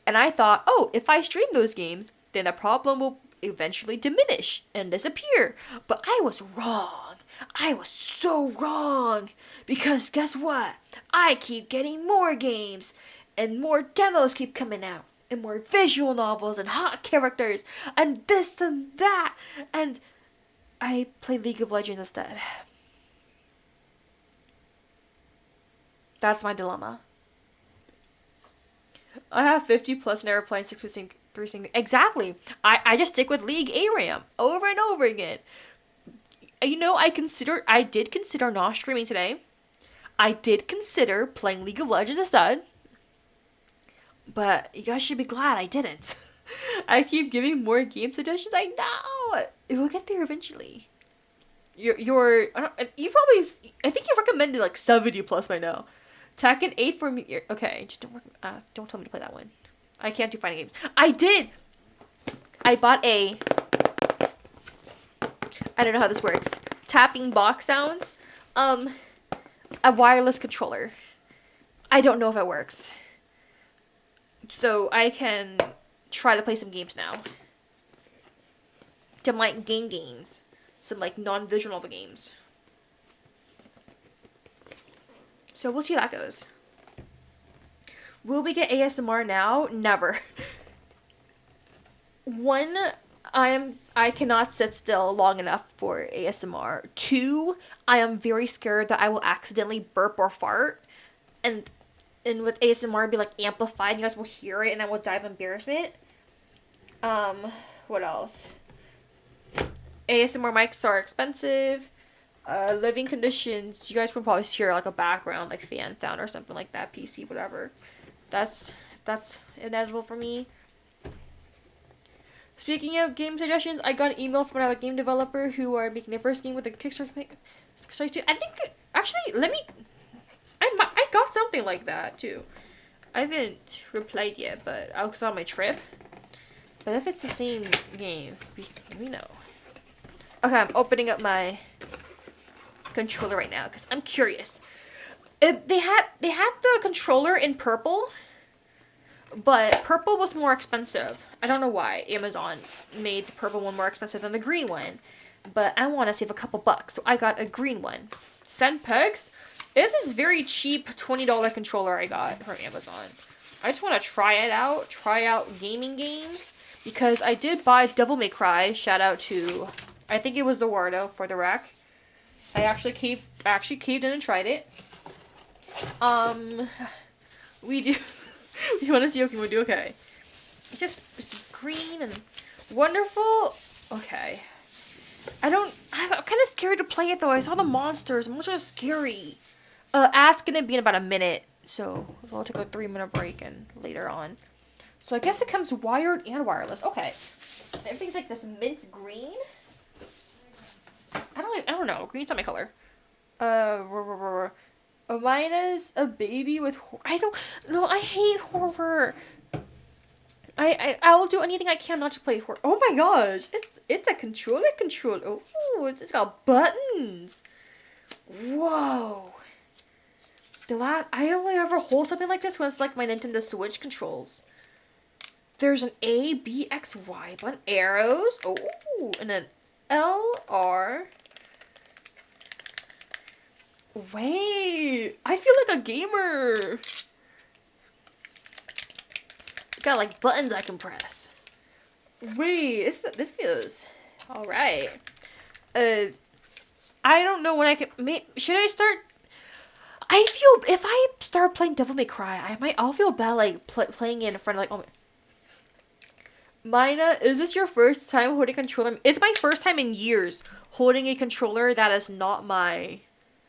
And I thought, oh, if I stream those games, then the problem will eventually diminish and disappear. But I was wrong. I was so wrong. Because guess what? I keep getting more games. And more demos keep coming out. And more visual novels and hot characters. And this and that. And I play League of Legends instead. That's my dilemma. I have 50 plus never playing 3 single. Exactly. I just stick with League ARAM over and over again. You know, I did consider not streaming today. I did consider playing League of Legends instead. But you guys should be glad I didn't. I keep giving more game suggestions. I know. It will get there eventually. You think you've recommended like 70 plus by now. Tekken 8 for me. Okay, just don't tell me to play that one. I can't do fighting games. I did. I bought I don't know how this works. Tapping box sounds. A wireless controller. I don't know if it works. So I can try to play some games now. Some like games. Some like non-visual novel games. So we'll see how that goes. Will we get ASMR now? Never. 1, I cannot sit still long enough for ASMR. 2, I am very scared that I will accidentally burp or fart. And with ASMR be like amplified, you guys will hear it and I will die of embarrassment. What else? ASMR mics are expensive. Living conditions, you guys can probably hear like a background like fan sound or something like that, PC, whatever. That's inevitable for me. Speaking of game suggestions, I got an email from another game developer who are making their first game with a Kickstarter. I think actually I got something like that too. I haven't replied yet, but I was on my trip. But if it's the same game, we know. Okay, I'm opening up my controller right now because I'm curious. They had the controller in purple, but purple was more expensive. I don't know why Amazon made the purple one more expensive than the green one, but I want to save a couple bucks, so I got a green one. Senpex. It's this very cheap $20 controller I got from Amazon. I just want to try it out, try out gaming games, because I did buy Devil May Cry. Shout out to, I think it was the Wardo for the rack. I actually caved in and tried it. We do. You want to see? Okay, we do. Okay. Just green and wonderful. Okay. I'm kind of scared to play it though. I saw the monsters. Monsters are scary. Ad's gonna be in about a minute, so we'll take a 3-minute break and later on. So I guess it comes wired and wireless. Okay. Everything's like this mint green. I don't know. Green's not my color. Mina's a baby with I don't no, I hate horror. I will do anything I can not to play horror. Oh my gosh, it's a controller. Oh, it's got buttons. Whoa. I only ever hold something like this when it's like my Nintendo Switch controls. There's an A, B, X, Y button, arrows. Oh, and an L, R. Wait, I feel like a gamer. Got like buttons I can press. Wait, this feels all right. I don't know when I can. Should I start? I feel if I start playing Devil May Cry, I'll feel bad like playing it in front of like. Oh my. Mina, is this your first time holding a controller? It's my first time in years holding a controller that is not my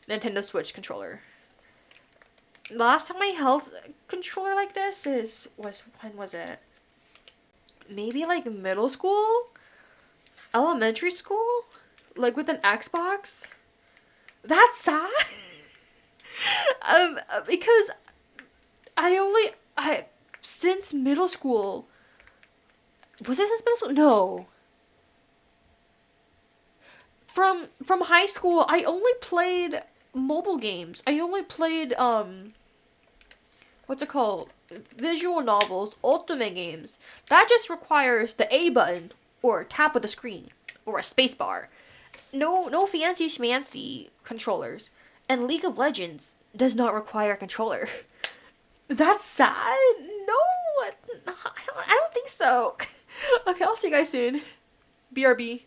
Nintendo Switch controller. Last time I held a controller like this was when was it? Maybe like middle school? Elementary school? Like with an Xbox? That's sad. Because I since middle school. Was it since middle school? No. From high school, I only played mobile games. I only played what's it called? Visual novels, ultimate games. That just requires the A button or tap of the screen or a space bar. No fancy schmancy controllers. And League of Legends does not require a controller. That's sad. No, I don't think so. Okay, I'll see you guys soon. BRB.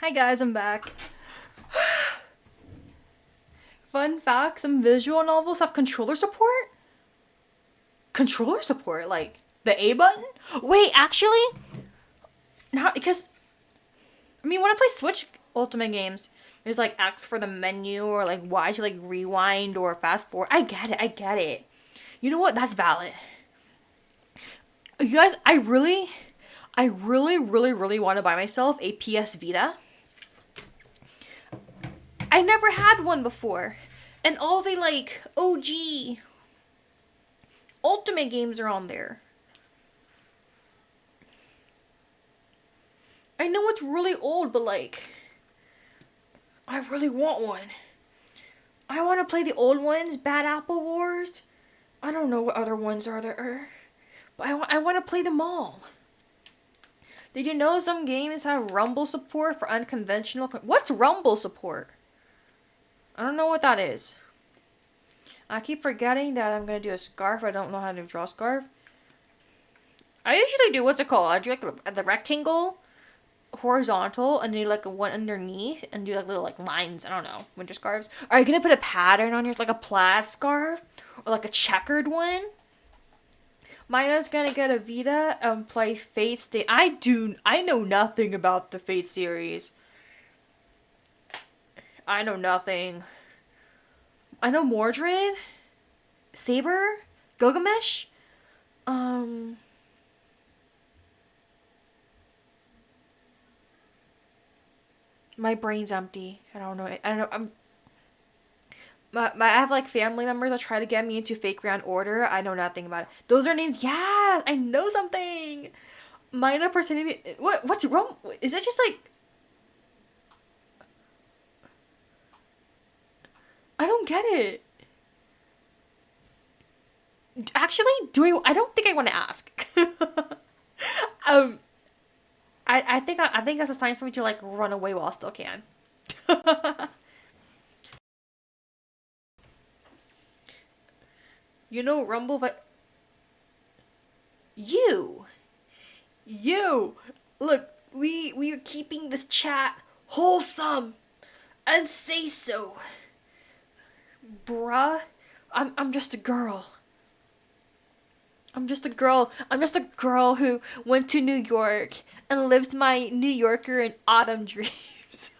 Hi guys, I'm back. Fun fact, some visual novels have controller support? Controller support? Like, the A button? Wait, actually? Not because, I mean, when I play Switch Ultimate games, there's like X for the menu or like Y to like rewind or fast forward. I get it. You know what? That's valid. You guys, I really want to buy myself a PS Vita. I never had one before. And all the like OG Ultimate games are on there. I know it's really old, but like, I really want one. I want to play the old ones, Bad Apple Wars. I don't know what other ones are there, but I want to play them all. Did you know some games have Rumble support for unconventional? What's Rumble support? I don't know what that is. I keep forgetting that I'm gonna do a scarf. I don't know how to draw a scarf. I usually do, what's it called? I do like the rectangle, horizontal, and do like a one underneath, and do like little like lines. I don't know, winter scarves. Are you gonna put a pattern on yours, like a plaid scarf or like a checkered one? Mina's gonna get a Vita and play Fate Stay. I know nothing about the Fate series. I know nothing. I know Mordred, Saber, Gilgamesh. Um. My brain's empty. I don't know. I don't know. I have like family members that try to get me into Fake Ground Order. I know nothing about it. Those are names. Yeah, I know something. Minor personality. What's wrong? Is it just like, I don't get it. Actually, I don't think I want to ask. um, I think that's a sign for me to like run away while I still can. You know, Rumble, but you. You, look, we are keeping this chat wholesome and say so. Bruh, I'm just a girl. I'm just a girl. I'm just a girl who went to New York and lived my New Yorker and autumn dreams.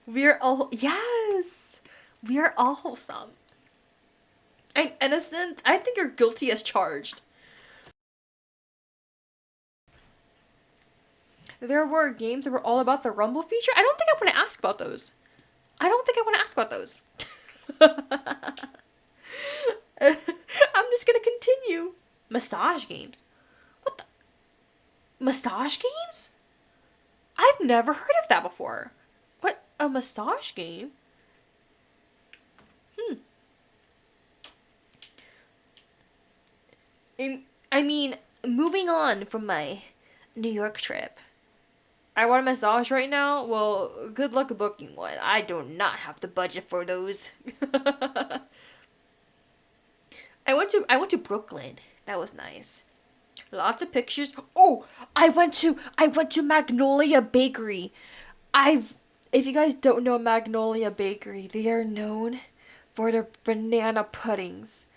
We're all, yes, we are all wholesome. I'm innocent. I think you're guilty as charged. There were games that were all about the Rumble feature. I don't think I want to ask about those. I don't think I want to ask about those. I'm just gonna continue. Massage games. What the? Massage games? I've never heard of that before. What? A massage game? Hmm. I mean, moving on from my New York trip. I want a massage right now? Well, good luck booking one. I do not have the budget for those. I went to Brooklyn. That was nice. Lots of pictures. Oh, I went to Magnolia Bakery. I've If you guys don't know Magnolia Bakery, they are known for their banana puddings.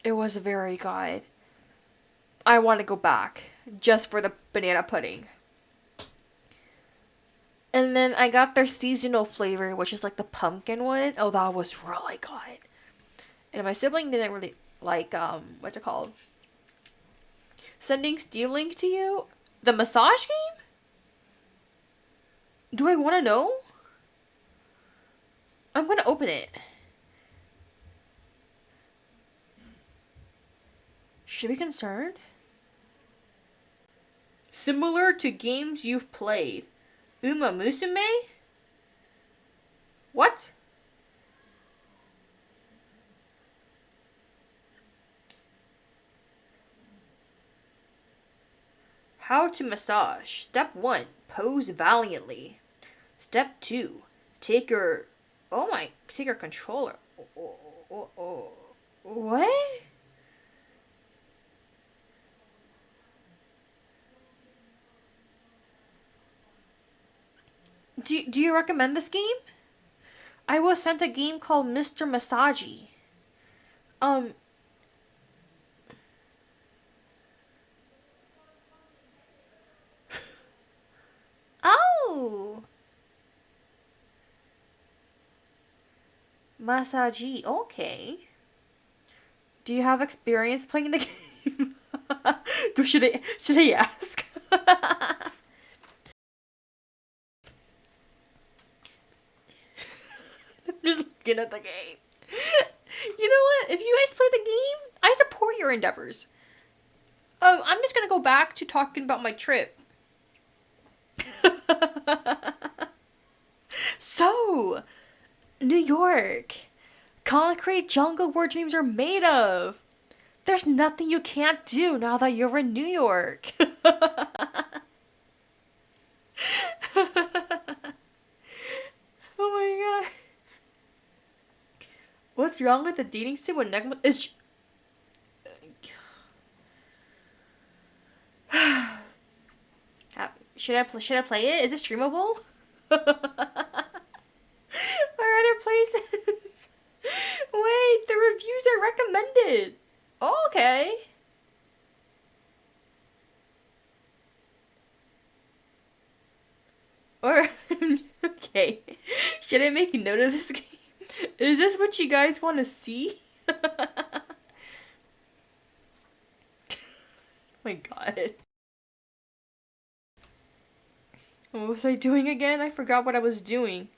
It was very good. I want to go back just for the banana pudding. And then I got their seasonal flavor, which is like the pumpkin one. Oh, that was really good. And my sibling didn't really like what's it called? Sending Steel Link to you? The massage game? Do I want to know? I'm gonna open it. Should be concerned? Similar to games you've played. Uma Musume? What? How to massage. Step 1. Pose valiantly. Step 2. Take your... Oh my... Take your controller. What? Do you recommend this game? I was sent a game called Mr. Masagi. Um. Oh. Masagi. Okay. Do you have experience playing the game? Should I ask? Just looking at the game. You know what? If you guys play the game, I support your endeavors. I'm just gonna go back to talking about my trip. So, New York. Concrete jungle where dreams are made of. There's nothing you can't do now that you're in New York. Oh my god. What's wrong with the dating sim when Negma is should I play it? Is it streamable? Are other places? Wait, the reviews are recommended. Oh, okay. Or okay. Should I make a note of this game? Is this what you guys want to see? Oh my god. What was I doing again? I forgot what I was doing.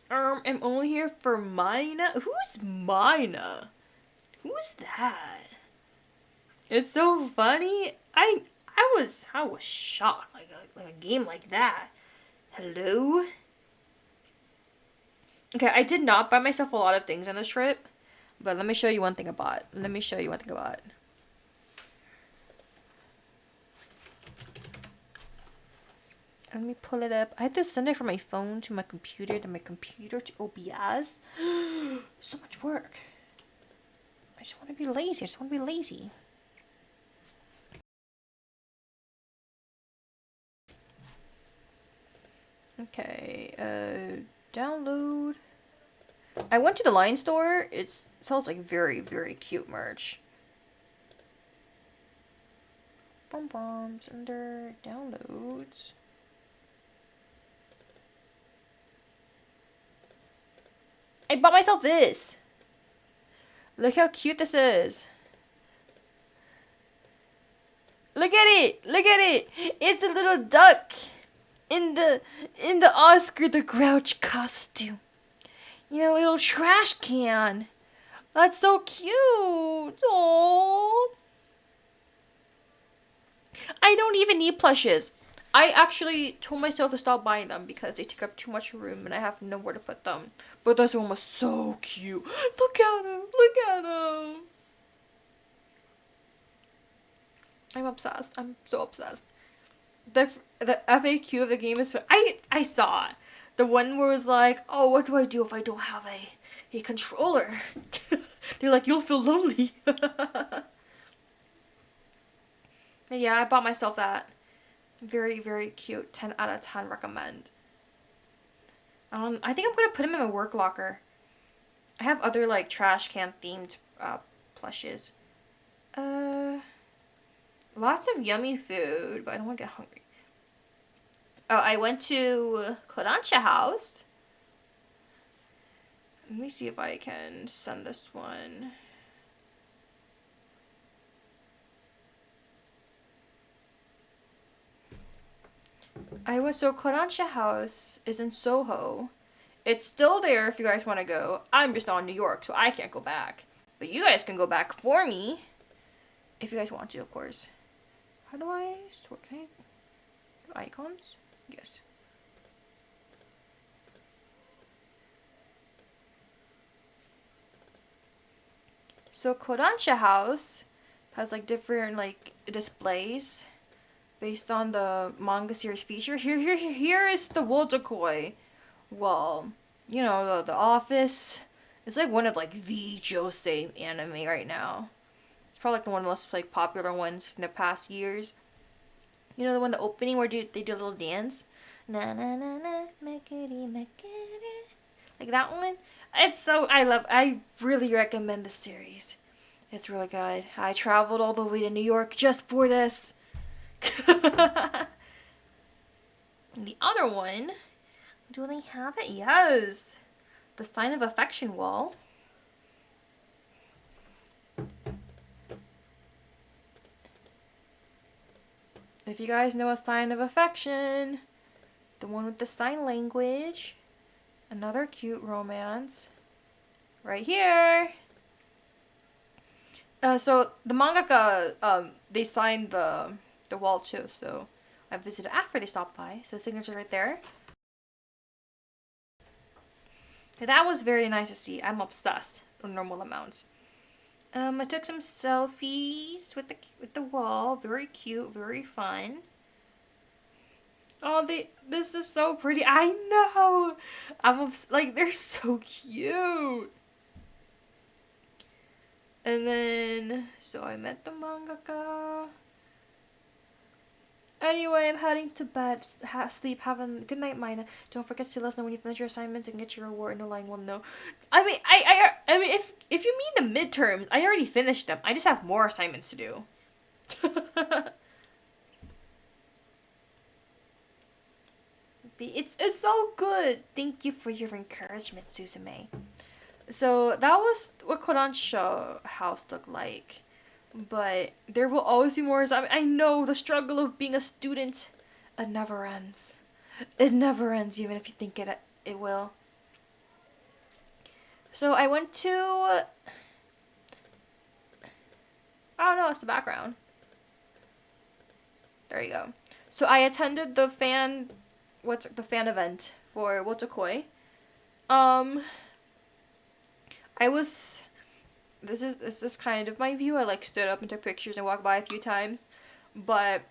I'm only here for Maina. Who's Maina? Who's that? It's so funny. I was shocked. Like a game like that. Hello? Okay, I did not buy myself a lot of things on this trip, but let me show you one thing I bought. Let me show you one thing I bought. Let me pull it up. I had to send it from my phone to my computer, to my computer to OBS. So much work. I just want to be lazy. I just want to be lazy. Okay, download. I went to the Line store. It sells like very, very cute merch. Bum bums under downloads. I bought myself this. Look how cute this is. Look at it. Look at it. It's a little duck in the Oscar the Grouch costume. You know, a little trash can. That's so cute. Aww. I don't even need plushes. I actually told myself to stop buying them because they take up too much room and I have nowhere to put them. But this one was so cute. Look at him. Look at him. I'm obsessed. I'm so obsessed. The FAQ of the game is... I saw it. The one where it was like, oh, what do I do if I don't have a controller? They're like, you'll feel lonely. Yeah, I bought myself that. Very, very cute. 10 out of 10 recommend. I think I'm going to put him in my work locker. I have other, like, trash can themed plushes. Lots of yummy food, but I don't want to get hungry. Oh, I went to Kodansha House. Let me see if I can send this one. So Kodansha House is in Soho. It's still there if you guys want to go. I'm just not in New York, so I can't go back. But you guys can go back for me. If you guys want to, of course. How do I sort? Can I do icons? Yes. So Kodansha House has like different like displays based on the manga series feature. Here is the Wotakoi. Well, you know, the Office. It's like one of like the josei anime right now. It's probably like one of the most like popular ones in the past years. You know the one, the opening where they do a little dance? Na na na na, makity makity. Like that one. I really recommend the series. It's really good. I traveled all the way to New York just for this. The other one, do they have it? Yes. The Sign of Affection wall. If you guys know a Sign of Affection, the one with the sign language, another cute romance, right here. So the mangaka, they signed the wall too. So I visited after they stopped by. So the signature's right there. That was very nice to see. I'm obsessed with normal amounts. I took some selfies with the wall. Very cute, very fun. Oh, this is so pretty. I know. Like they're so cute. And then so I met the mangaka. Anyway, I'm heading to bed. Sleep. Have a good night, Maina. Don't forget to listen when you finish your assignments and get your reward. And no lying will know. I mean, I mean, if you mean the midterms, I already finished them. I just have more assignments to do. It's so good. Thank you for your encouragement, Suzume. So that was what Kodansha house looked like. But there will always be more. I know the struggle of being a student, it never ends. It never ends, even if you think it will. So I went to. Oh no, it's the background. There you go. So I attended the fan event for Wotakoi. I was. This is kind of my view. I like stood up and took pictures and walked by a few times, but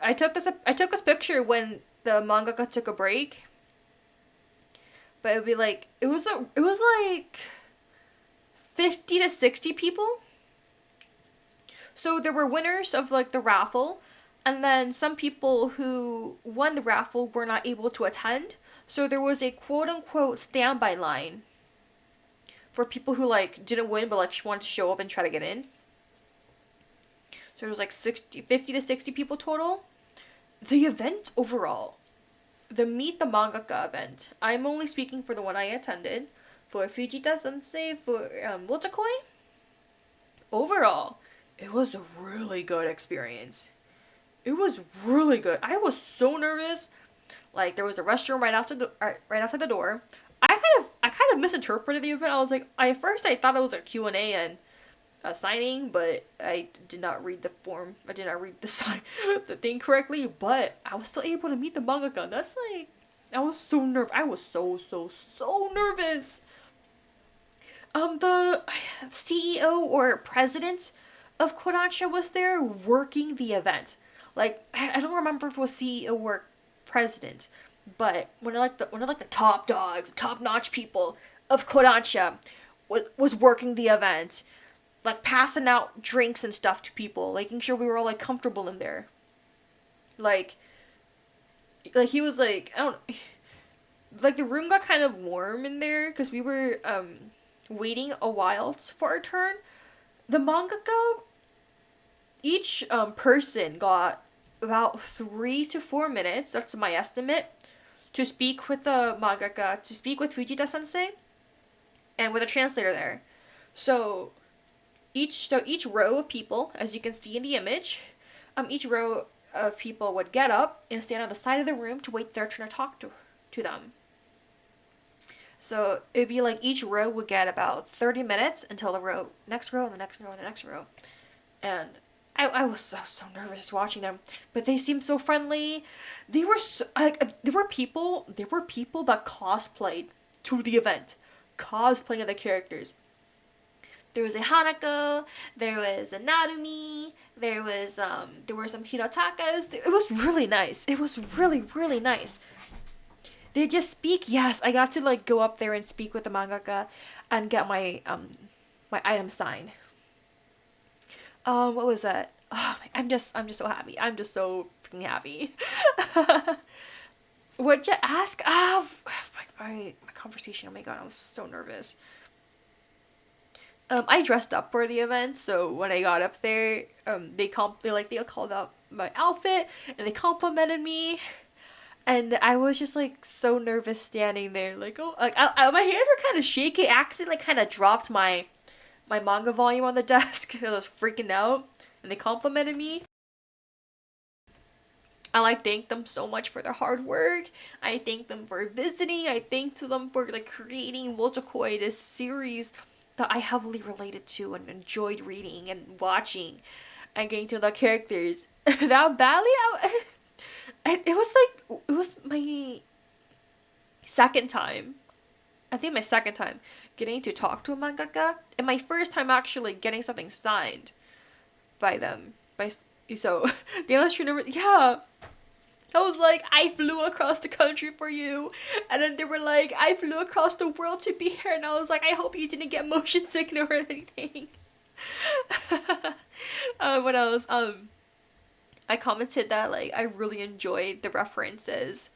I took this picture when the mangaka took a break. But it would be like it was like 50 to 60 people. So there were winners of like the raffle, and then some people who won the raffle were not able to attend. So there was a quote unquote standby line for people who like didn't win but like wanted to show up and try to get in. So there was like 50 to 60 people total. The event overall, the Meet the Mangaka event, I'm only speaking for the one I attended, for Fujita Sensei, for Wotakoi. Overall, it was a really good experience. It was really good. I was so nervous. Like there was a restroom right outside the door. I kind of misinterpreted the event. I was like, at first I thought it was a Q&A and a signing, but I did not read the form. I did not read the thing correctly, but I was still able to meet the mangaka. That's like, I was so nervous. I was so nervous. The CEO or president of Kodansha was there working the event. Like, I don't remember if it was CEO or president, but one of the top dogs, top notch people of Kodansha was working the event, like passing out drinks and stuff to people, making sure we were all like comfortable in there. Like he was like, I don't, like the room got kind of warm in there because we were waiting a while for our turn. The mangaka, each person got about 3 to 4 minutes. That's my estimate, to speak with the mangaka, to speak with Fujita Sensei, and with a translator there. So each row of people, as you can see in the image, each row of people would get up and stand on the side of the room to wait their turn to talk to them. So it'd be like each row would get about 30 minutes until the next row, and the next row, and the next row. And I was so nervous watching them, but they seemed so friendly. They were there were people that cosplayed to the event, cosplaying the characters. There was a Hanako, there was a Narumi, there were some Hirotakas. It was really nice. It was really nice. They just speak. Yes, I got to like go up there and speak with the mangaka and get my my item signed. What was that? Oh, I'm just so happy. I'm just so freaking happy. What'd you ask? My conversation. Oh my god, I was so nervous. I dressed up for the event, so when I got up there, they called out my outfit and they complimented me, and I was just like so nervous standing there, like oh, like my hands were kind of shaky. I accidentally kind of dropped my manga volume on the desk because I was freaking out, and they complimented me. I like thank them so much for their hard work. I thank them for visiting. I thank them for like creating Wotakoi, this series that I heavily related to and enjoyed reading and watching and getting to the characters. That badly, it was my second time. I think my second time getting to talk to a mangaka, and my first time actually getting something signed by them. So the illustrator, yeah. I was like, I flew across the country for you. And then they were like, I flew across the world to be here. And I was like, I hope you didn't get motion sickness or anything. What else? I commented that like I really enjoyed the references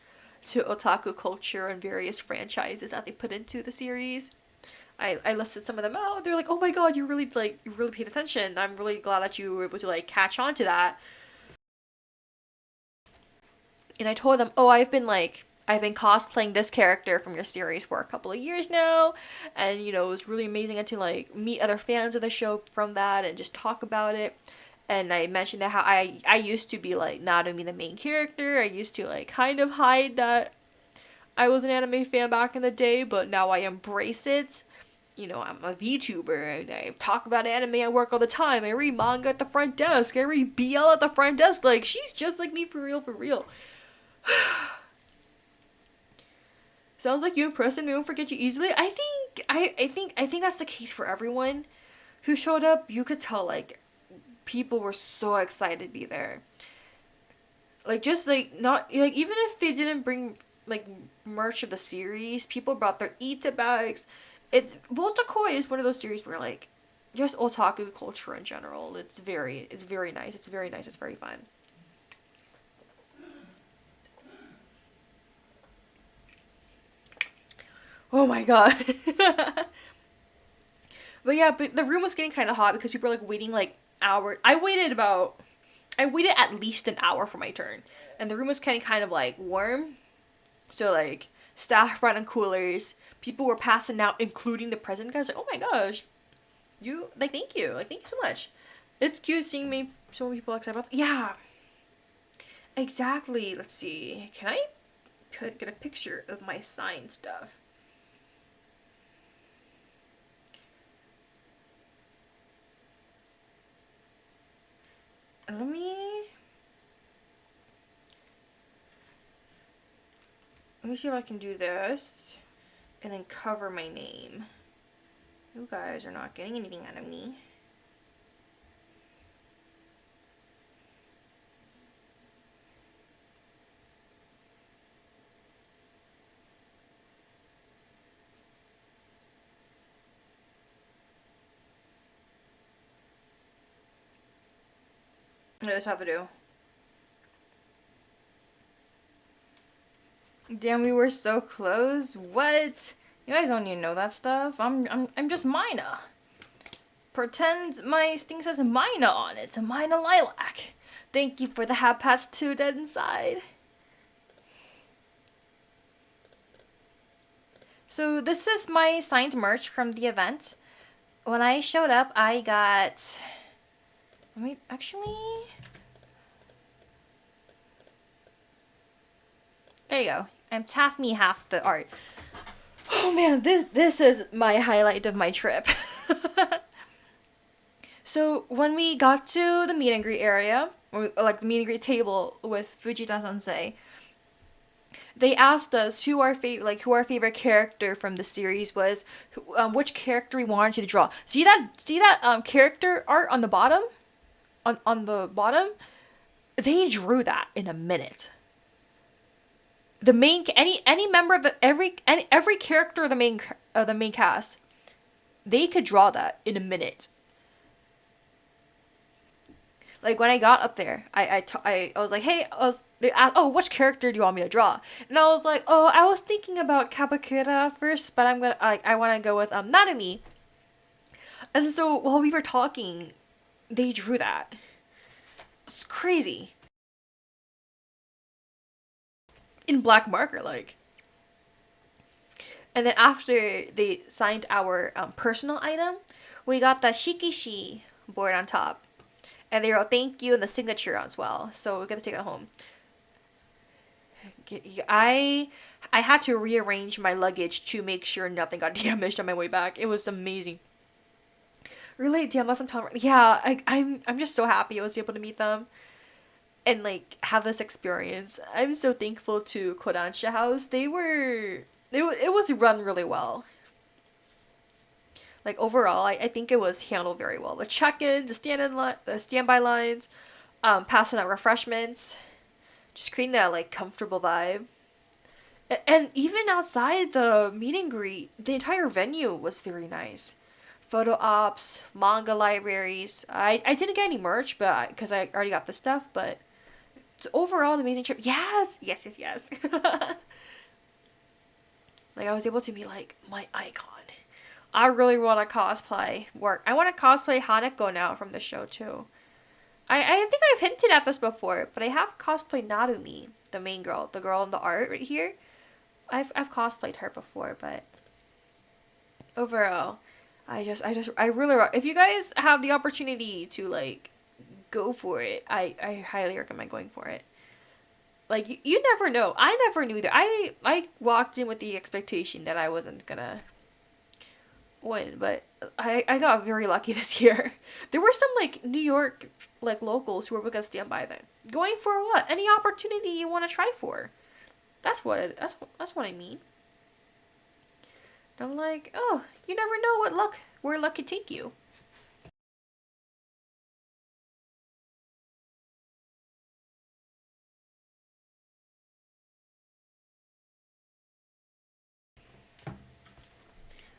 to otaku culture and various franchises that they put into the series. I listed some of them out. They're like, oh my god, you really paid attention. I'm really glad that you were able to like catch on to that. And I told them, oh, I've been cosplaying this character from your series for a couple of years now, and you know it was really amazing to like meet other fans of the show from that and just talk about it. And I mentioned that how I used to be like Narumi the main character. I used to like kind of hide that I was an anime fan back in the day, but now I embrace it. You know, I'm a VTuber and I talk about anime at work all the time. I read manga at the front desk. I read BL at the front desk. Like, she's just like me for real, for real. Sounds like you in person, they don't forget you easily. I think that's the case for everyone who showed up. You could tell like people were so excited to be there. Like just like not like even if they didn't bring like merch of the series, people brought their Ita bags. It's Voltakoi is one of those series where like just otaku culture in general. It's very nice. It's very nice. It's very fun. Oh my god. But yeah, but the room was getting kind of hot because people were like waiting like hours. I waited at least an hour for my turn, and the room was kind of like warm. So like staff brought in coolers. People were passing out, including the president guys. Like, oh my gosh, you like thank you so much. It's cute seeing me so many people excited about. Yeah, exactly. Let's see. Can I get a picture of my signed stuff? Let me see if I can do this and then cover my name. You guys are not getting anything out of me. I just have to do. Damn, we were so close. What? You guys don't even know that stuff. I'm just Maina. Pretend my thing says Maina on it. It's a Maina Lilac. Thank you for the hat pats too dead inside. So this is my signed merch from the event. When I showed up, I got... Let me actually... There you go. I'm half me, half the art. Oh man, this is my highlight of my trip. So when we got to the meet and greet area, or like the meet and greet table with Fujita Sensei, they asked us who our favorite character from the series was, which character we wanted you to draw. See that character art on the bottom, on the bottom. They drew that in a minute. The main any member of every character of the main cast, they could draw that in a minute. Like when I got up there, I was like, hey, they asked, oh, which character do you want me to draw? And I was like, oh, I was thinking about Kabakura first, but I want to go with Nanami. And so while we were talking, they drew that. It's crazy. In black marker, like. And then after they signed our personal item, we got the shikishi board on top. And they wrote thank you and the signature as well. So we're gonna take that home. I I had to rearrange my luggage to make sure nothing got damaged on my way back. It was amazing. Really, damn, sometime. Yeah, I'm just so happy I was able to meet them and like have this experience. I'm so thankful to Kodansha House. It was run really well. Like overall, I think it was handled very well. The check-ins, the standby lines, passing out refreshments, just creating that like comfortable vibe. And even outside the meet and greet, the entire venue was very nice. Photo ops, manga libraries. I didn't get any merch, but because I already got the stuff. But it's overall an amazing trip. Yes, yes, yes, yes. Like I was able to be like my icon. I really want to cosplay work. I want to cosplay Hanako now from the show too. I think I've hinted at this before, but I have cosplayed Narumi, the main girl, the girl in the art right here. I've cosplayed her before, but overall, I really if you guys have the opportunity to like go for it, I highly recommend going for it. Like you never know. I never knew that. I walked in with the expectation that I wasn't gonna win, but I got very lucky this year. There were some like New York like locals who were gonna stand by then. Going for what? Any opportunity you want to try for. That's what I mean. And I'm like, oh, you never know where luck could take you.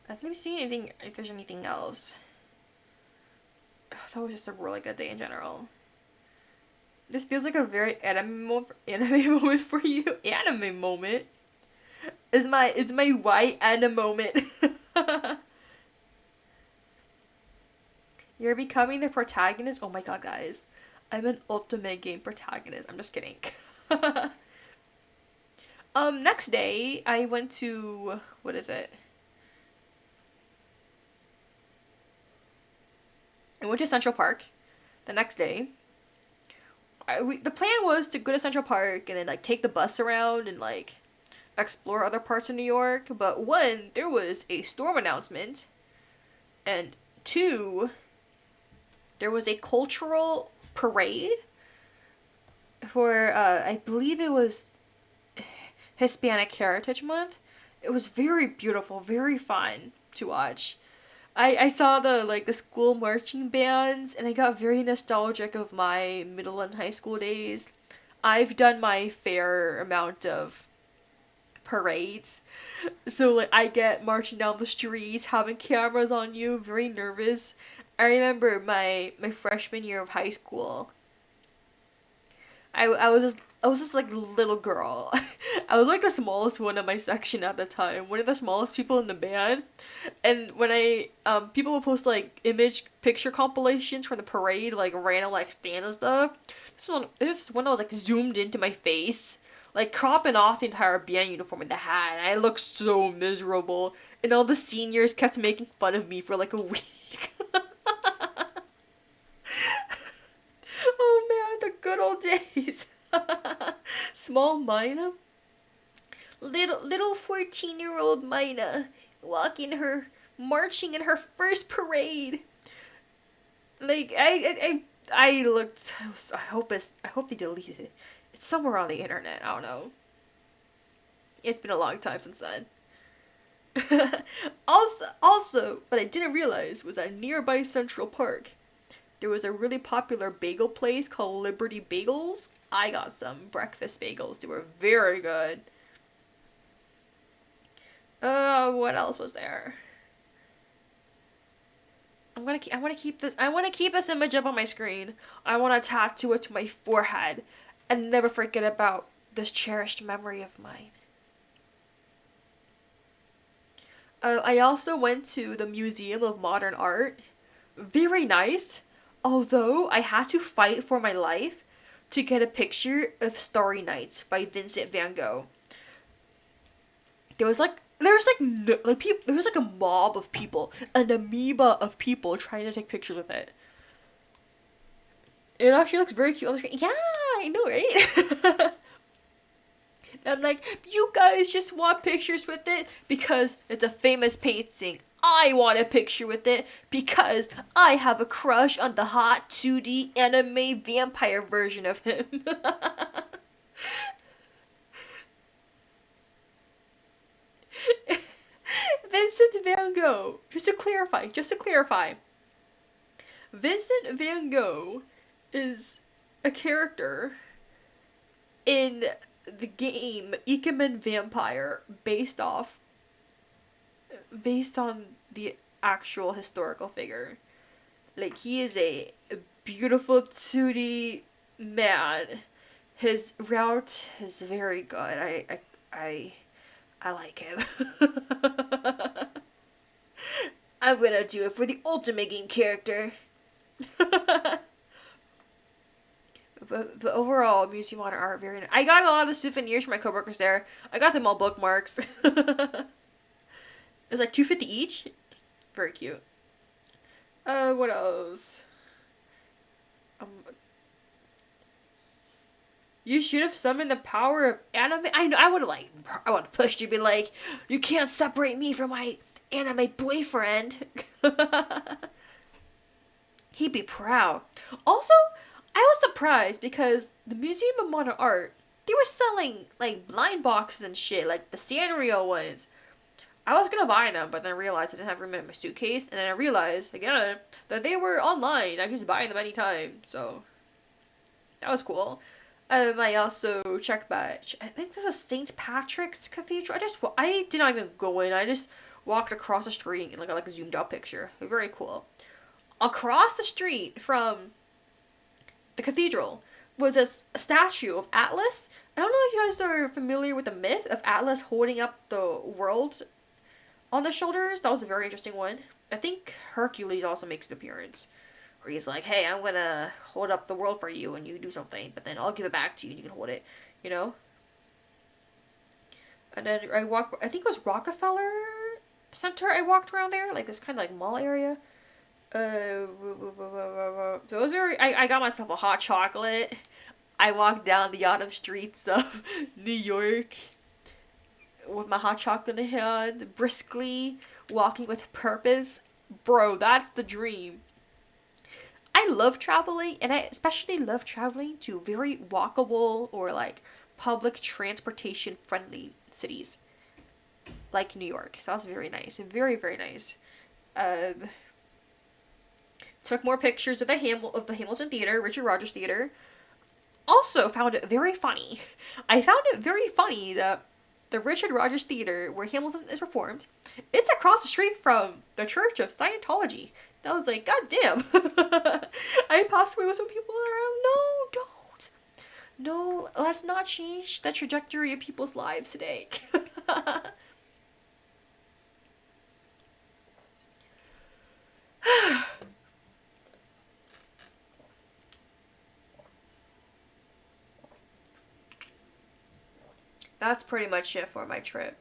Let me see anything if there's anything else. That was just a really good day in general. This feels like a very anime moment for you. Anime moment. It's my white anime moment. You're becoming the protagonist. Oh my god, guys. I'm an ultimate game protagonist. I'm just kidding. Next day I went to what is it? I went to Central Park the next day. The plan was to go to Central Park and then like take the bus around and like explore other parts of New York. But one, there was a storm announcement, and two, there was a cultural parade for I believe it was Hispanic Heritage Month. It was very beautiful, very fun to watch. I saw the school marching bands and I got very nostalgic of my middle and high school days. I've done my fair amount of parades. So like I get marching down the streets, having cameras on you, very nervous. I remember my freshman year of high school. I was just like little girl. I was like the smallest one in my section at the time. One of the smallest people in the band. And when I people would post like image picture compilations from the parade, like random like stand and stuff. This one that was like zoomed into my face. Like cropping off the entire band uniform and the hat. And I looked so miserable. And all the seniors kept making fun of me for like a week. Oh man, the good old days. Small Mina. Little 14-year-old Mina marching in her first parade. Like I looked. I hope they deleted it. It's somewhere on the internet. I don't know. It's been a long time since then. Also, what I didn't realize was that nearby Central Park, there was a really popular bagel place called Liberty Bagels. I got some breakfast bagels. They were very good. What else was there? I want to keep this. I want to keep this image up on my screen. I want to tattoo it to my forehead, and never forget about this cherished memory of mine. I also went to the Museum of Modern Art. Very nice. Although I had to fight for my life to get a picture of Starry Nights by Vincent van Gogh. There was like a mob of people, an amoeba of people trying to take pictures with it. It actually looks very cute on the screen. Yeah, I know, right? I'm like, you guys just want pictures with it because it's a famous painting. I want a picture with it because I have a crush on the hot 2D anime vampire version of him. Vincent van Gogh. Just to clarify, Vincent van Gogh is a character in the game Ikemen Vampire based on the actual historical figure. Like, he is a beautiful 2D man. His route is very good. I like him. I'm gonna do it for the ultimate game character. But overall, Museum of Modern Art, very nice. I got a lot of souvenirs from my coworkers there. I got them all bookmarks. It was like $2.50 each. Very cute. What else? Um, you should have summoned the power of anime. I know. I would have pushed you, be like, you can't separate me from my anime boyfriend. He'd be proud. Also, I was surprised because the Museum of Modern Art, they were selling like blind boxes and shit, like the Sanrio ones. I was gonna buy them, but then I realized I didn't have room in my suitcase, and then I realized again that they were online. I could just buy them anytime, so that was cool. I also checked back. I think this was St. Patrick's Cathedral. I did not even go in. I just walked across the street and like a zoomed out picture. Very cool. Across the street from the cathedral was a statue of Atlas. I don't know if you guys are familiar with the myth of Atlas holding up the world on the shoulders. That was a very interesting one. I think Hercules also makes an appearance. Where he's like, hey, I'm gonna hold up the world for you and you do something, but then I'll give it back to you and you can hold it, you know? And then I think it was Rockefeller Center. I walked around there, like this kind of like mall area. So it was I got myself a hot chocolate. I walked down the autumn streets of New York with my hot chocolate in hand, briskly walking with purpose. Bro, that's the dream. I love traveling, and I especially love traveling to very walkable or like public transportation friendly cities like New York. So that was very nice. Very, very nice. Took more pictures of the Hamilton Theater, Richard Rogers Theater. Also found it very funny. I found it very funny that the Richard Rogers Theater, where Hamilton is performed, it's across the street from the Church of Scientology. I was like, God damn. I possibly with some people around. No, don't. No, let's not change the trajectory of people's lives today. That's pretty much it for my trip.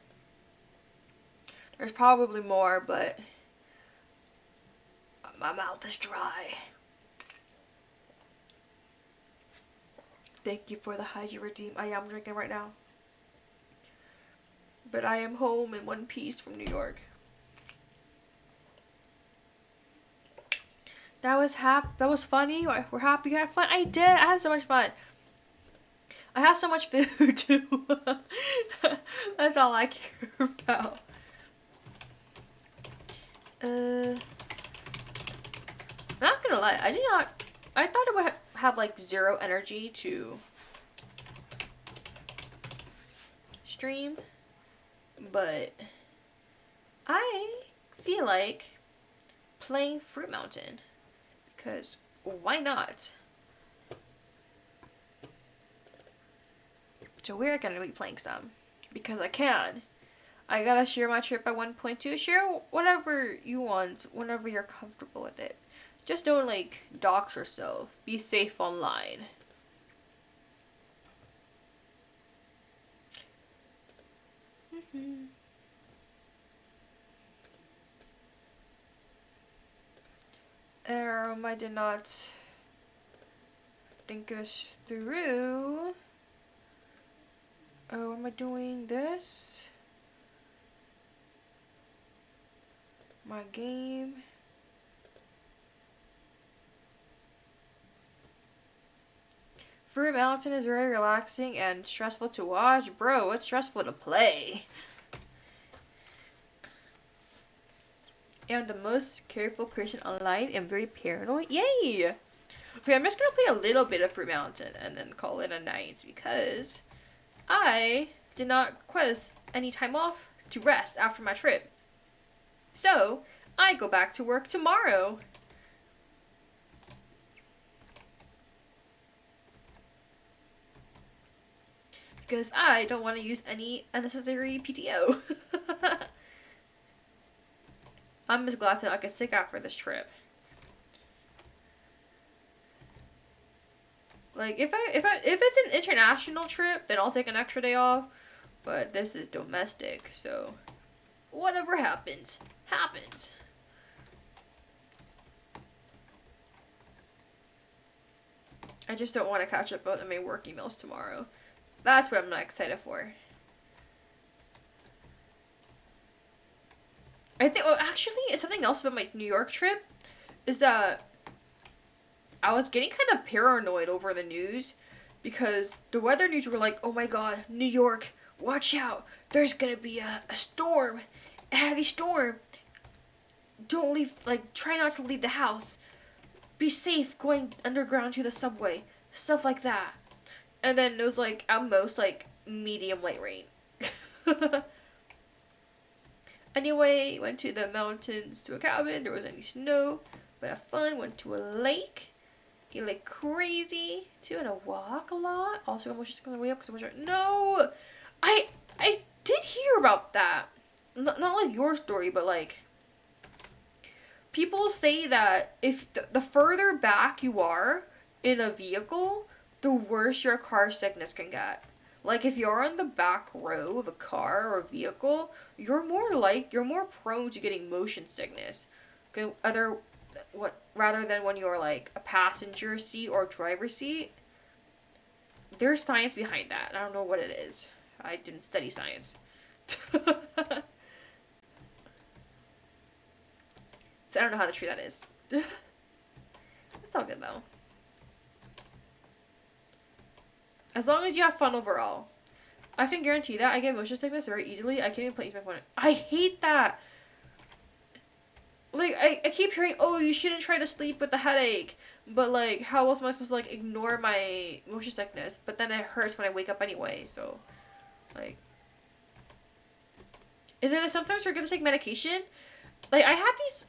There's probably more, but my mouth is dry. Thank you for the hide you redeem. I am drinking right now. But I am home in one piece from New York. That was funny. We're happy you had fun. I did. I had so much fun. I have so much food too. That's all I care about. Not gonna lie, I thought it would have like zero energy to stream, but I feel like playing Fruit Mountain. Because why not? So we're gonna be playing some. Because I can. I gotta share my trip by 1.2. Share whatever you want, whenever you're comfortable with it. Just don't, like, dox yourself. Be safe online. I did not think us through. Oh, am I doing this? My game. Fruit Mountain is very relaxing and stressful to watch. Bro, it's stressful to play. I'm the most careful person online and very paranoid. Yay! Okay, I'm just gonna play a little bit of Fruit Mountain and then call it a night because I did not request any time off to rest after my trip. So, I go back to work tomorrow. Because I don't want to use any unnecessary PTO. I'm just glad to not get sick after this trip. Like, if it's an international trip, then I'll take an extra day off. But this is domestic, so whatever happens, happens. I just don't want to catch up on my work emails tomorrow. That's what I'm not excited for. I think, oh, actually, something else about my New York trip is that I was getting kind of paranoid over the news because the weather news were like, oh my god, New York, watch out, there's gonna be a storm, a heavy storm. Don't leave, like, try not to leave the house. Be safe going underground to the subway. Stuff like that. And then it was like, at most, like, medium light rain. Anyway, went to the mountains to a cabin. There wasn't any snow, but had fun. Went to a lake. Ate like crazy. Too, and I walk a lot. Also, I'm just gonna way up because I was like, no, I did hear about that. Not like your story, but like people say that if the further back you are in a vehicle, the worse your car sickness can get. Like, if you're on the back row of a car or a vehicle, you're more prone to getting motion sickness. Rather than when you're, like, a passenger seat or driver's seat. There's science behind that. I don't know what it is. I didn't study science. So I don't know how true that is. It's all good, though. As long as you have fun overall. I can guarantee that I get motion sickness very easily. I can't even play my phone. I hate that. Like, I keep hearing, oh, you shouldn't try to sleep with a headache. But, like, how else am I supposed to, like, ignore my motion sickness? But then it hurts when I wake up anyway, so, like. And then I sometimes forget to take medication. Like, I have these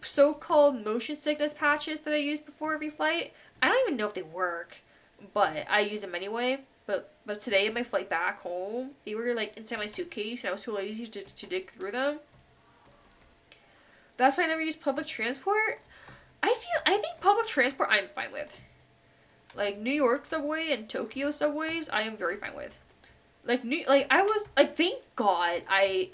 so-called motion sickness patches that I use before every flight. I don't even know if they work. But I use them anyway. But today, on my flight back home, they were, like, inside my suitcase, and I was too lazy to dig through them. That's why I never use public transport. I think public transport I'm fine with. Like, New York subway and Tokyo subways, I am very fine with. Like, thank God I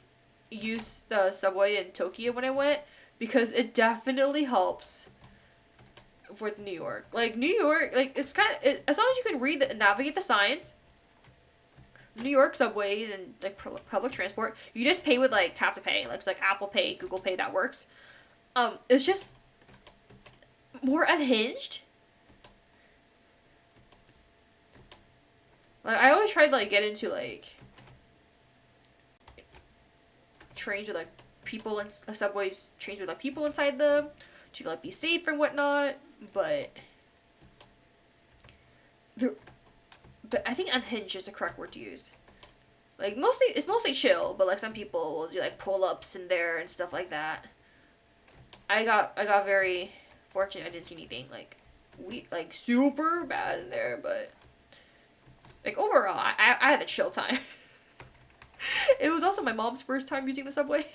used the subway in Tokyo when I went, because it definitely helps with New York. Like, New York, like, it's kind of, as long as you can navigate the signs, New York subways and, like, public transport, you just pay with, like, tap to pay. Like, it's like Apple Pay, Google Pay, that works. It's just more unhinged. Like, I always tried to, like, get into, like, trains with, like, people in subways, trains with, like, people inside them to, like, be safe and whatnot. But I think unhinged is the correct word to use. Like, it's mostly chill, but, like, some people will do, like, pull-ups in there and stuff like that. I got very fortunate. I didn't see anything like super bad in there, but like overall, I had a chill time. It was also my mom's first time using the subway.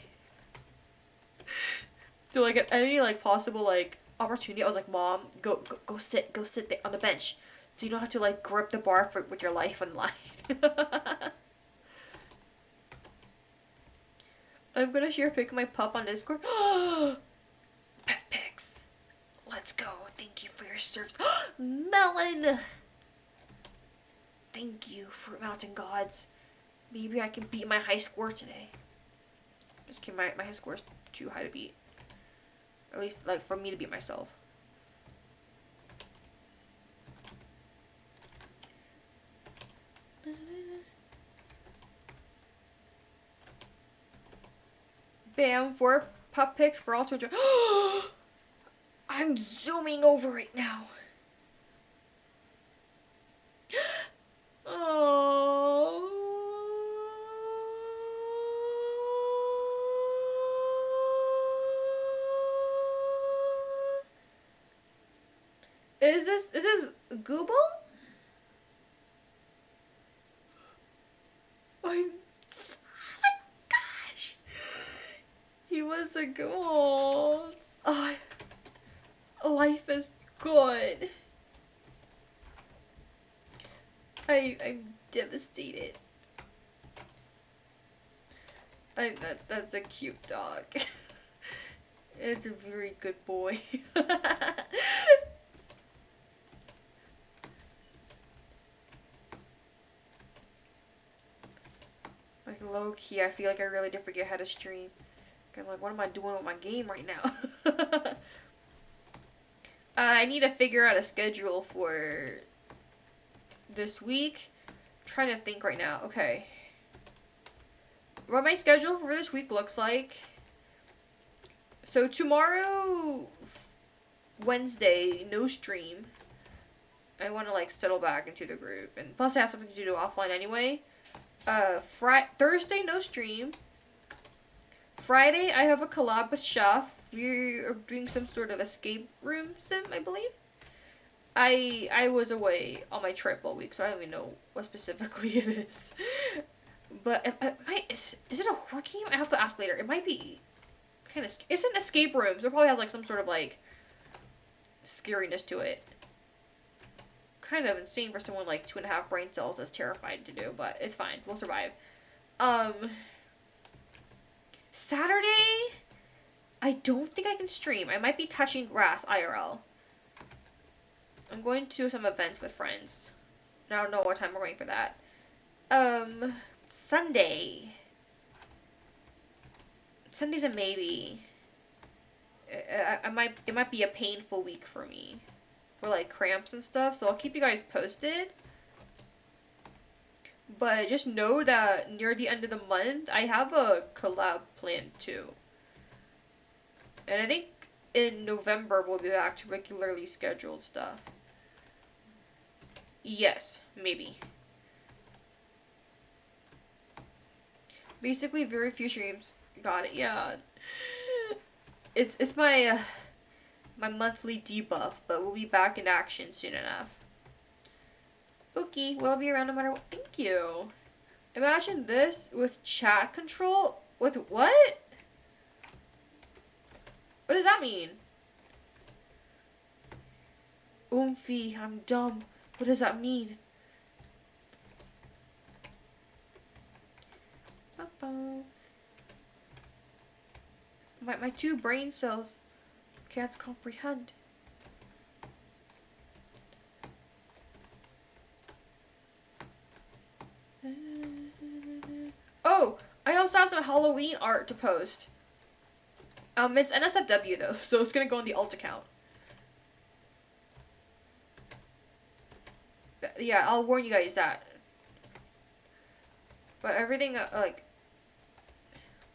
So like at any like possible like opportunity, I was like, Mom, go sit there on the bench, so you don't have to like grip the bar with your life on line. I'm gonna share a pic of my pup on Discord. Pet pics. Let's go. Thank you for your service. Melon. Thank you, Fruit Mountain Gods. Maybe I can beat my high score today. Just kidding, my high score is too high to beat. Or at least, like, for me to beat myself. Bam, 4 pup pics for all children. I'm zooming over right now. Oh. Is this Google? Oh my gosh. He was a gold. Oh, life is good. I'm devastated. That's a cute dog. It's a very good boy. Like low key, I feel like I really did forget how to stream. I'm like, what am I doing with my game right now? I need to figure out a schedule for this week. I'm trying to think right now. Okay. What my schedule for this week looks like. So tomorrow, Wednesday, no stream. I want to like settle back into the groove. And plus I have something to do offline anyway. Thursday, no stream. Friday, I have a collab with Chef. We're doing some sort of escape room sim, I believe. I was away on my trip all week, so I don't even know what specifically it is. But is it a horror game? I have to ask later. It might be kind of... It's an escape room, so it probably has like some sort of like scariness to it. Kind of insane for someone like 2.5 brain cells that's terrified to do, but it's fine. We'll survive. Saturday, I don't think I can stream. I might be touching grass IRL. I'm going to some events with friends. I don't know what time we're going for that. Sunday. Sunday's a maybe. It might be a painful week for me. For like cramps and stuff, so I'll keep you guys posted. But just know that near the end of the month, I have a collab planned too. And I think in November we'll be back to regularly scheduled stuff. Yes, maybe. Basically, very few streams. Got it, yeah. It's my my monthly debuff, but we'll be back in action soon enough. Okay, we'll be around no matter what. Thank you. Imagine this with chat control. With what? What does that mean? Oomphy, I'm dumb. What does that mean? My 2 brain cells can't comprehend. Oh, I also have some Halloween art to post. It's NSFW though, so it's gonna go on the alt account. Yeah, I'll warn you guys that. But everything,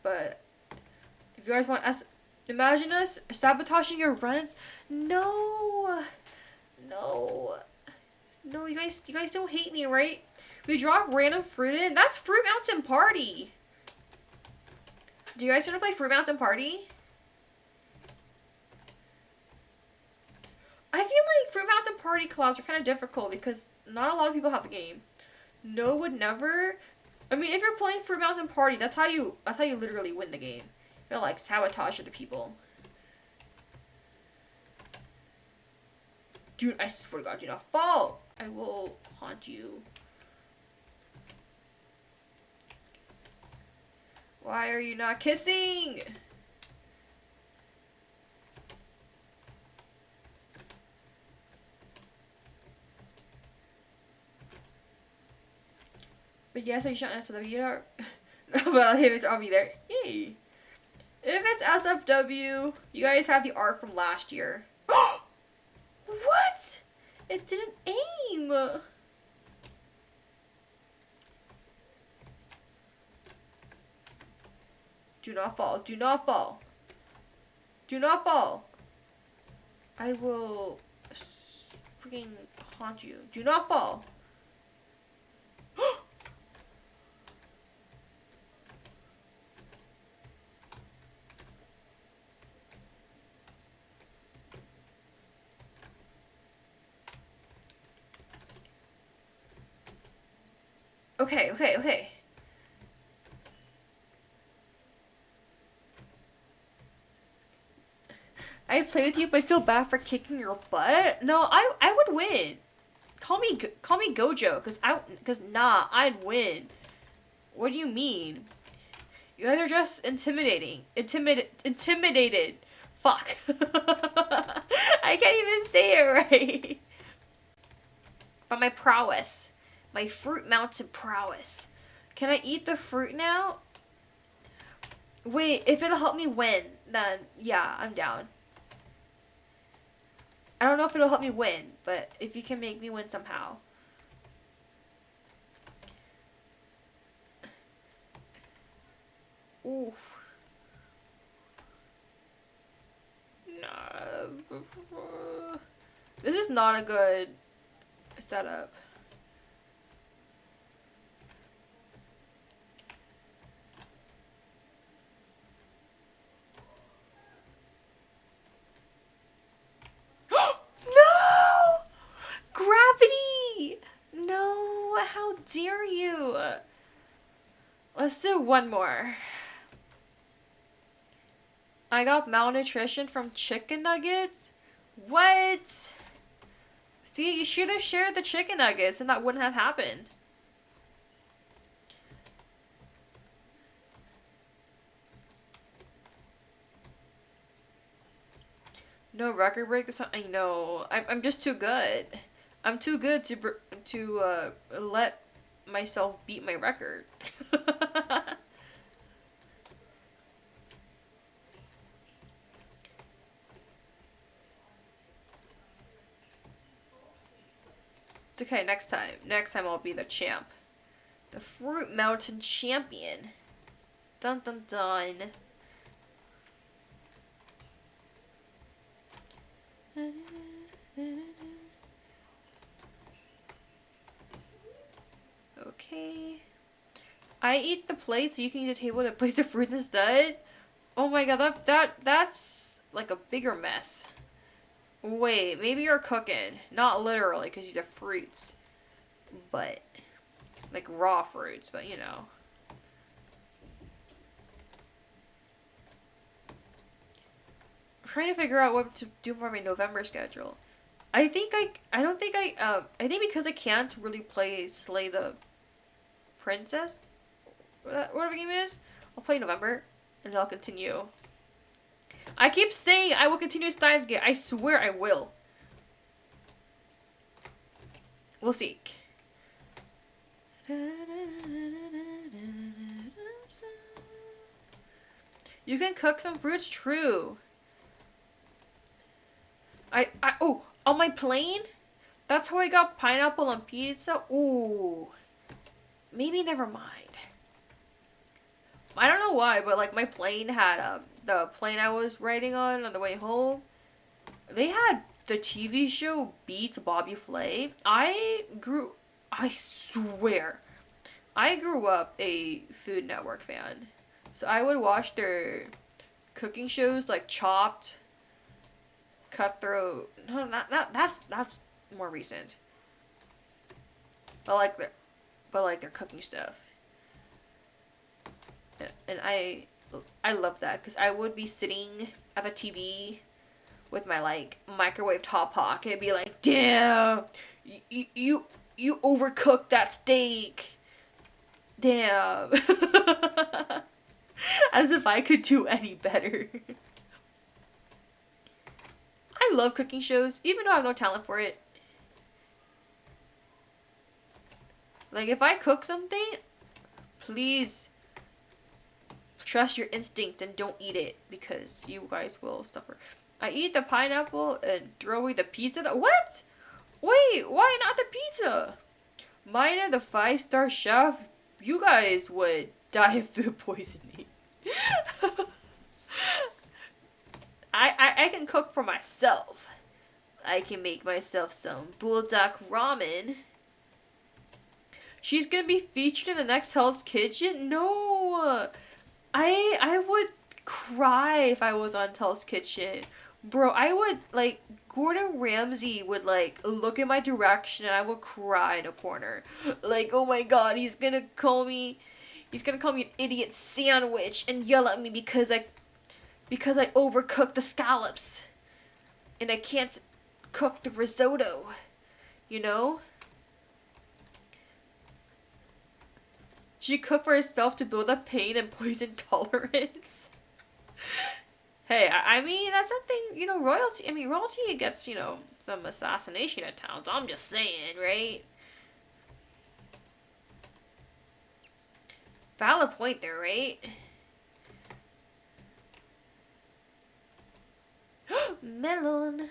but if you guys want us, imagine us sabotaging your runs. No, you guys don't hate me, right? We drop random fruit in. That's Fruit Mountain Party. Do you guys want to play Fruit Mountain Party? I feel like Fruit Mountain Party collabs are kind of difficult because not a lot of people have the game. No would never. I mean, if you're playing Fruit Mountain Party, that's how you literally win the game. You're like sabotage other people. Dude, I swear to God, do not fall. I will haunt you. Why are you not kissing? But yes, I shot SFW. Well, if I'll be there. Yay. If it's SFW, you guys have the art from last year. What? It didn't aim. Do not fall. Do not fall. Do not fall. I will freaking haunt you. Do not fall. Okay, okay, okay. I play with you, but I feel bad for kicking your butt. No, I would win. Call me Gojo, cause I'd win. What do you mean? You guys are just intimidated. Fuck. I can't even say it right. But my prowess, my fruit mountain prowess. Can I eat the fruit now? Wait, if it'll help me win, then yeah, I'm down. I don't know if it'll help me win, but if you can make me win somehow. Oof. Nah. This is not a good setup. No! Gravity! No, how dare you? Let's do one more. I got malnutrition from chicken nuggets? What? See, you should have shared the chicken nuggets and that wouldn't have happened. No record break this time? I know. I'm just too good. I'm too good to let myself beat my record. It's okay, next time. Next time I'll be the champ. The Fruit Mountain champion. Dun dun dun. Okay. I eat the plate so you can use the table to place the fruit instead? Oh my god, that's like a bigger mess. Wait, maybe you're cooking. Not literally, because these are fruits. But, like raw fruits, but you know. I'm trying to figure out what to do for my November schedule. I think I don't think I think because I can't really play Slay the Princess, whatever game is, I'll play November, and I'll continue. I keep saying I will continue Steins Gate. I swear I will. We'll see. You can cook some fruits, true. Oh, on my plane? That's how I got pineapple on pizza? Ooh. Maybe never mind. I don't know why, but like my plane had the plane I was riding on the way home. They had the TV show Beats Bobby Flay. I swear, I grew up a Food Network fan. So I would watch their cooking shows like Chopped. Cutthroat. No, not that's more recent. But like their cooking stuff. And I love that because I would be sitting at the TV with my like microwave top pocket and be like, damn, you overcooked that steak. Damn. As if I could do any better. I love cooking shows, even though I have no talent for it. Like, if I cook something, please trust your instinct and don't eat it because you guys will suffer. I eat the pineapple and throw away the pizza. What? Wait, why not the pizza? Maina, the 5-star chef, you guys would die of food poisoning. I can cook for myself. I can make myself some bulldog ramen. She's gonna be featured in the next Hell's Kitchen? No! I would cry if I was on Hell's Kitchen. Bro, I would, like, Gordon Ramsay would, like, look in my direction and I would cry in a corner. Like, oh my god, he's gonna call me an idiot sandwich and yell at me because I overcooked the scallops. And I can't cook the risotto. You know? She cooked for herself to build up pain and poison tolerance. Hey, I mean, that's something, you know, royalty gets, you know, some assassination attempts. I'm just saying, right? Valid point there, right? Melon.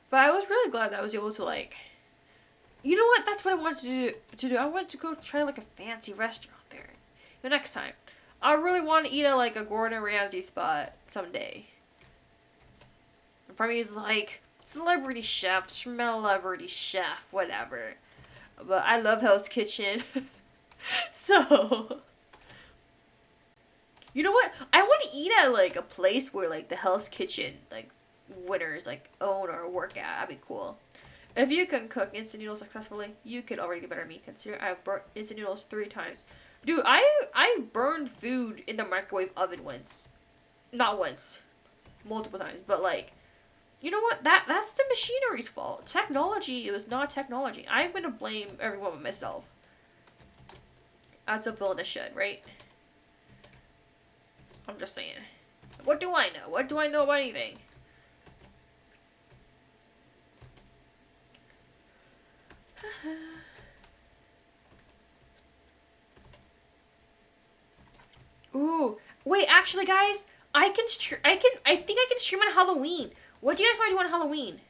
But I was really glad that I was able to, like, you know what? That's what I wanted to do. I wanted to go try like a fancy restaurant there. The next time, I really want to eat at like a Gordon Ramsay spot someday. The problem is like celebrity chef, whatever. But I love Hell's Kitchen, so you know what? I want to eat at like a place where like the Hell's Kitchen like winners like own or work at. That'd be cool. If you can cook instant noodles successfully, you could already do better than me. Consider I've burnt instant noodles 3 times. Dude, I burned food in the microwave oven once. Not once. Multiple times. But like, you know what? That's the machinery's fault. Technology, it was not technology. I'm gonna blame everyone but myself. As a villainess should, right? I'm just saying. What do I know? What do I know about anything? Ooh, wait, actually, guys, I think I can stream on Halloween. What do you guys want to do on Halloween?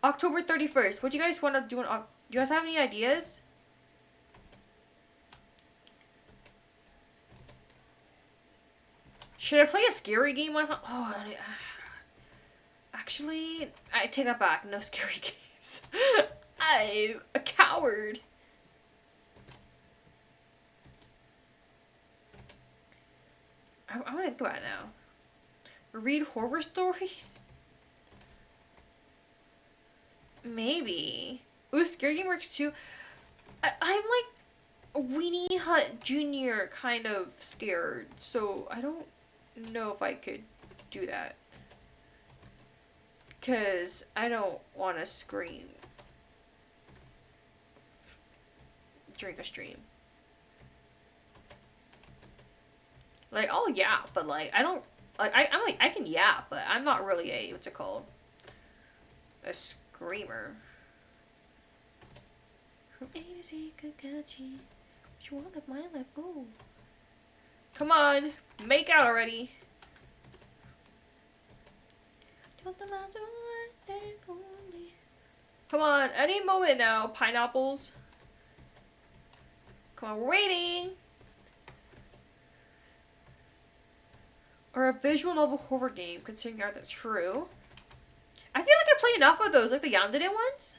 October 31st. What do you guys want to do on, do you guys have any ideas? Should I play a scary game on, actually, I take that back. No scary games. I'm a coward. I want to think about it now. Read horror stories? Maybe. Ooh, scary game works too. I'm like Weenie Hut Jr. kind of scared, so I don't know if I could do that. Because I don't want to scream during a stream. Like, I'll yap, but like, I don't, like, I'm like, I can yap, but I'm not really a, what's it called? A screamer. From A to Z, Kakashi. What you want of my life? Ooh. Come on, make out already. Come on, any moment now, pineapples. Come on, we're waiting. Or a visual novel horror game, considering that's true. I feel like I play enough of those, like the Yandere ones.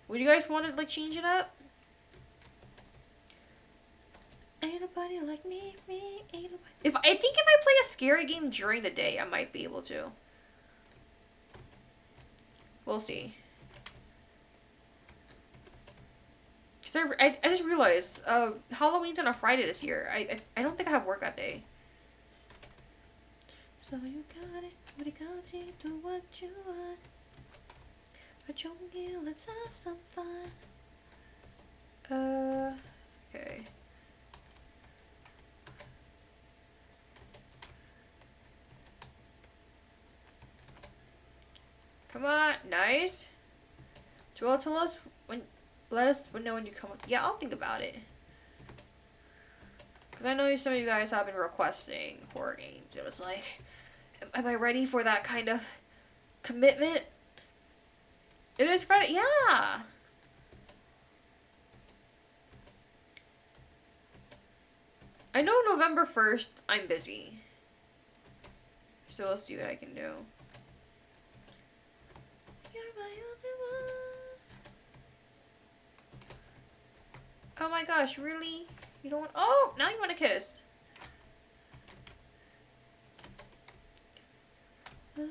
Would you guys want to like change it up? Ain't nobody like me, ain't nobody. If I think if I play a scary game during the day, I might be able to. We'll see. Cause I just realized Halloween's on a Friday this year. I don't think I have work that day. So you got it, what you got, you do what you want. But you let's have some fun. Okay. Come on, nice. Well, tell us when. Let us know when you come. Yeah, I'll think about it. Cause I know some of you guys have been requesting horror games. It was like, am I ready for that kind of commitment? It is Friday. Yeah. I know November 1st I'm busy. So let's see what I can do. You're my only one. Oh my gosh, really? You don't want. Oh, now you want to kiss. You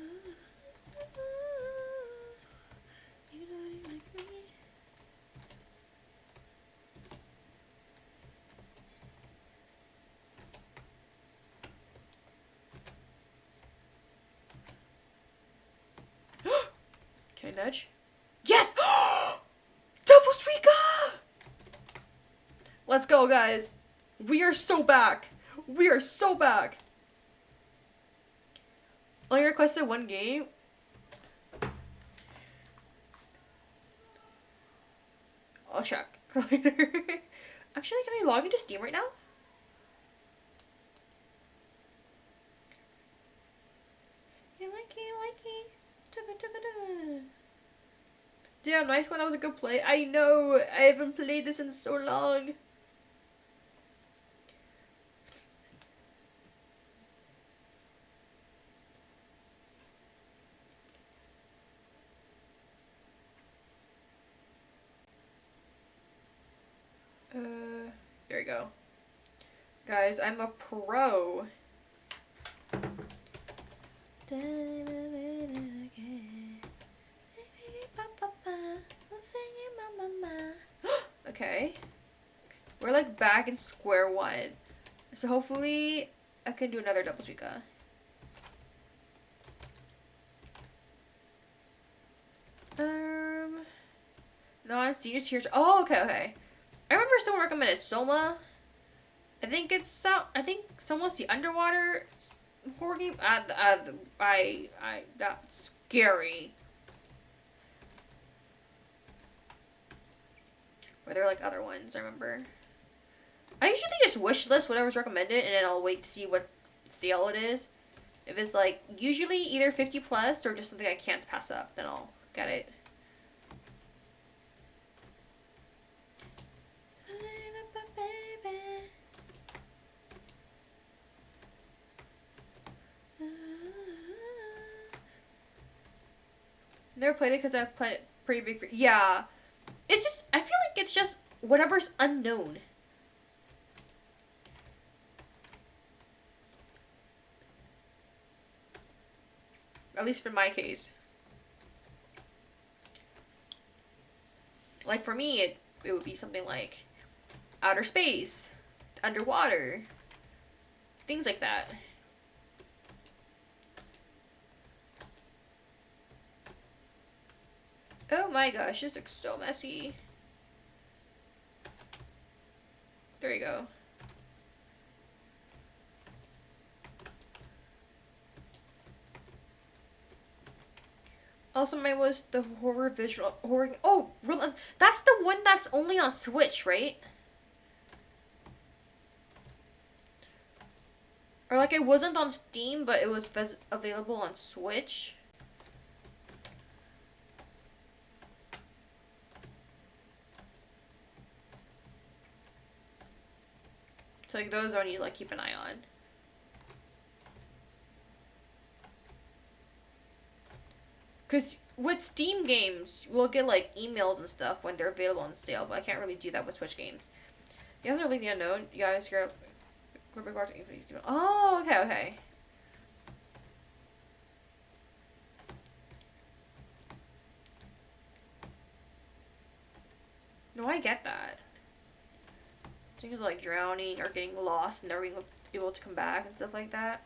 don't like me. Can I nudge? Yes! Double Suika! Let's go, guys. We are so back. We are so back. Only requested one game. I'll check later. Actually, can I log into Steam right now? You like it. Damn, nice one. That was a good play. I know. I haven't played this in so long. There we go. Guys, I'm a pro. Okay. We're like back in square one. So hopefully I can do another double Suika. Non-senior tier. Oh, okay. I remember someone recommended Soma. I think someone's the underwater horror game. That's scary. But there are like other ones, I remember. I usually just wishlist whatever's recommended and then I'll wait to see what sale it is. If it's like usually either 50 plus or just something I can't pass up, then I'll get it. Never played it because I've played it pretty big. Yeah. It's just, I feel like it's just whatever's unknown. At least for my case. Like for me, it would be something like outer space, underwater, things like that. Oh my gosh, this looks so messy. There you go. Also, mine was the horror. Oh, that's the one that's only on Switch, right? Or like it wasn't on Steam, but it was available on Switch. So like those are you like keep an eye on. Cause with Steam games, we'll get like emails and stuff when they're available on sale, but I can't really do that with Switch games. You guys are leaving the unknown. You guys are. Oh, okay, okay. No, I get that. Things like drowning or getting lost and never being able to come back and stuff like that.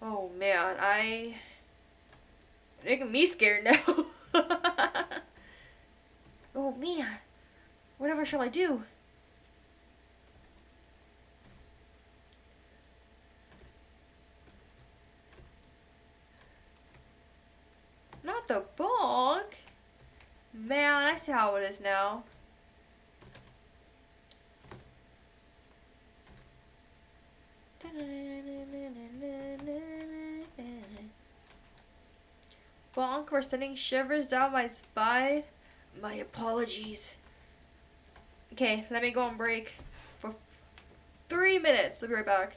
Oh man, making me scared now. Oh man, whatever shall I do? Not the book. Man, I see how it is now. Bonk, we're sending shivers down my spine. My apologies. Okay, let me go on break for 3 minutes. I'll be right back.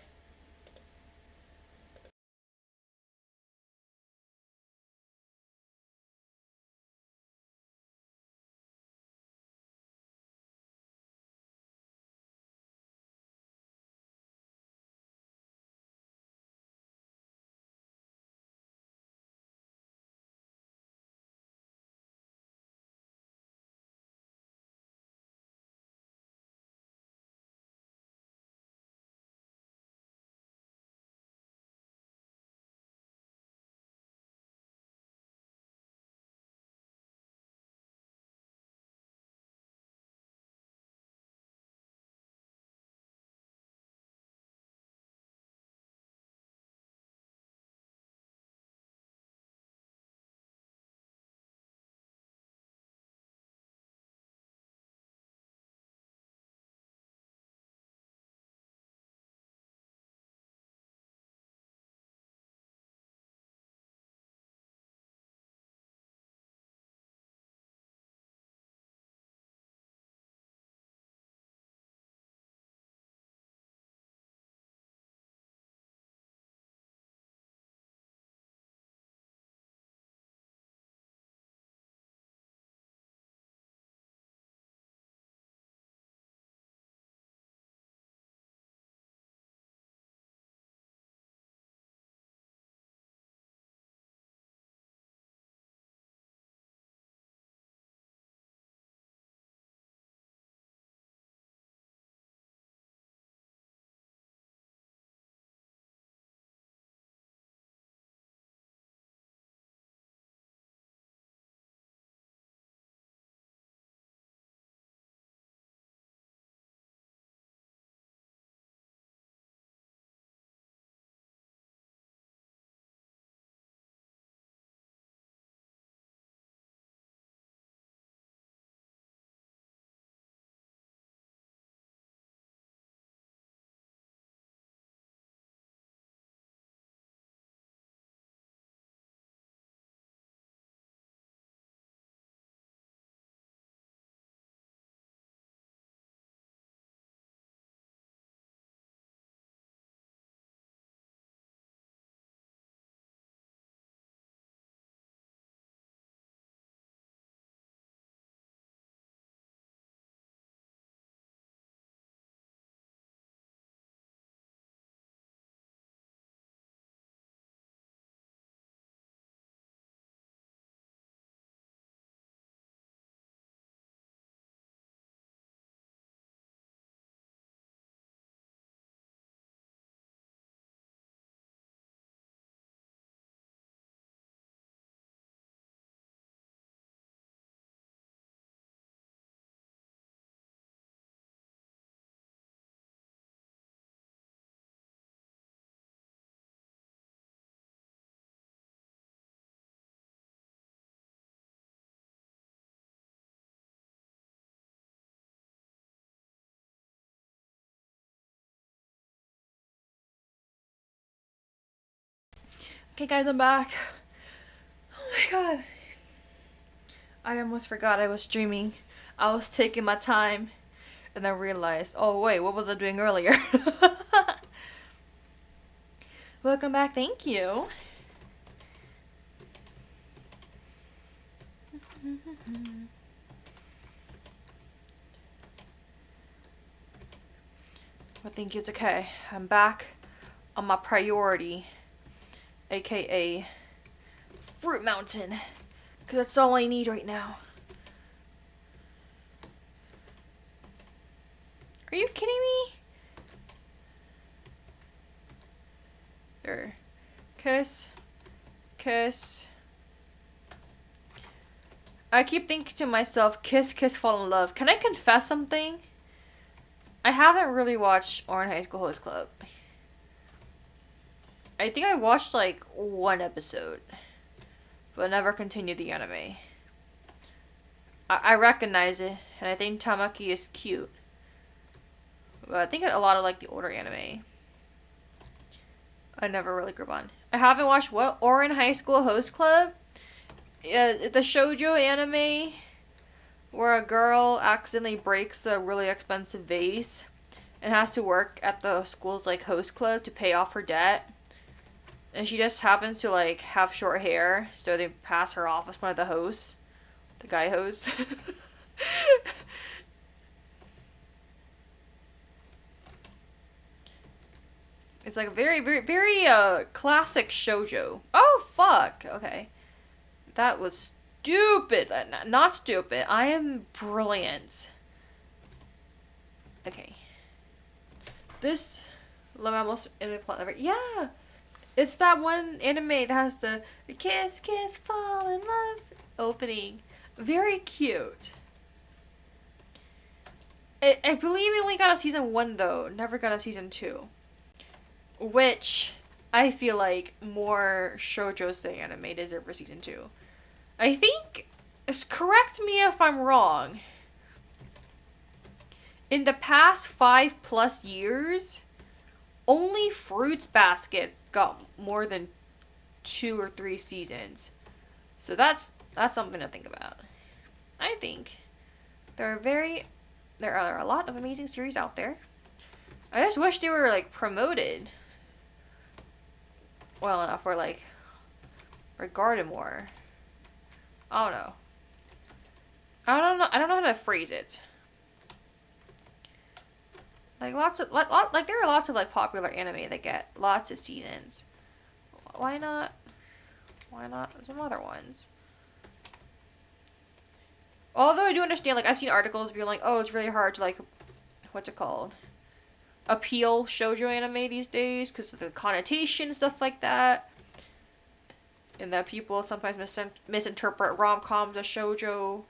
Okay, guys, I'm back. Oh my god. I almost forgot I was streaming. I was taking my time and then realized, oh wait, what was I doing earlier? Welcome back, thank you. I think it's okay. I'm back on my priority, aka Fruit Mountain, because that's all I need right now. Are you kidding me? There. Kiss. Kiss. I keep thinking to myself, kiss, kiss, fall in love. Can I confess something? I haven't really watched Orange High School Host Club. I think I watched like one episode, but never continued the anime. I recognize it, and I think Tamaki is cute. But I think a lot of like the older anime, I never really grew on. I haven't watched what Orange High School Host Club. The shoujo anime where a girl accidentally breaks a really expensive vase and has to work at the school's like host club to pay off her debt. And she just happens to like have short hair, so they pass her off as one of the hosts, the guy host. It's like a very, very, very classic shoujo. Oh fuck. Okay. That was stupid. Not stupid. I am brilliant. Okay. This love almost anime plot ever. Yeah. It's that one anime that has the kiss, kiss, fall in love opening. Very cute. I believe we only got a season 1 though. Never got a season 2. Which I feel like more shoujo say anime deserve for season 2. I think, correct me if I'm wrong, in the past 5+ years, only Fruits Baskets got more than 2 or 3 seasons. So that's something to think about. I think there are a lot of amazing series out there. I just wish they were like promoted well enough or like regarded more. I don't know. I don't know how to phrase it. Like like there are lots of like popular anime that get lots of seasons. Why not? Why not some other ones? Although I do understand, like I've seen articles being like, oh, it's really hard to like, what's it called? Appeal shoujo anime these days because of the connotation stuff like that. And that people sometimes misinterpret rom-coms as shoujo.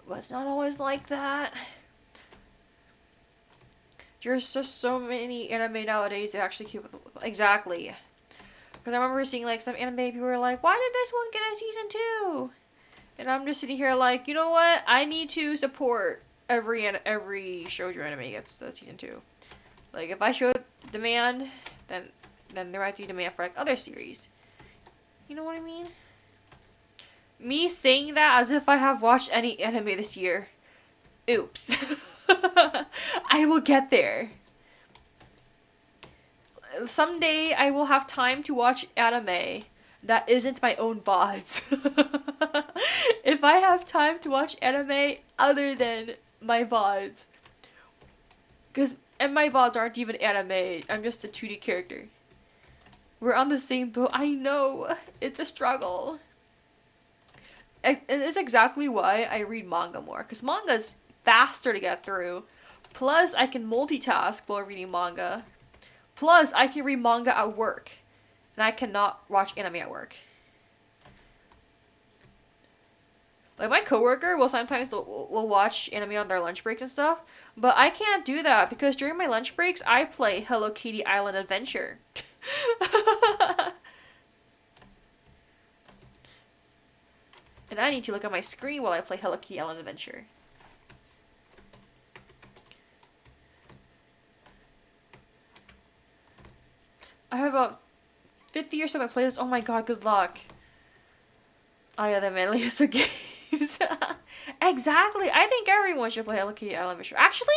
But it's not always like that. There's just so many anime nowadays that actually keep... Exactly. Because I remember seeing like some anime people were like, why did this one get a season 2? And I'm just sitting here like, you know what? I need to support every shoujo anime gets a season 2. Like if I show demand, then there might be demand for like other series. You know what I mean? Me saying that as if I have watched any anime this year. Oops. I will get there. Someday I will have time to watch anime that isn't my own VODs. If I have time to watch anime other than my VODs. And my VODs aren't even anime. I'm just a 2D character. We're on the same boat. I know. It's a struggle. And it's exactly why I read manga more. Because manga's faster to get through. Plus, I can multitask while reading manga. Plus, I can read manga at work. And I cannot watch anime at work. Like, my coworker will sometimes will watch anime on their lunch breaks and stuff. But I can't do that because during my lunch breaks, I play Hello Kitty Island Adventure. And I need to look at my screen while I play Hello Kitty Island Adventure. I have about 50 or so on my playlist. Oh my god, good luck. Oh yeah, the manliest of games. Exactly. I think everyone should play Hello Kitty Island Adventure. Actually,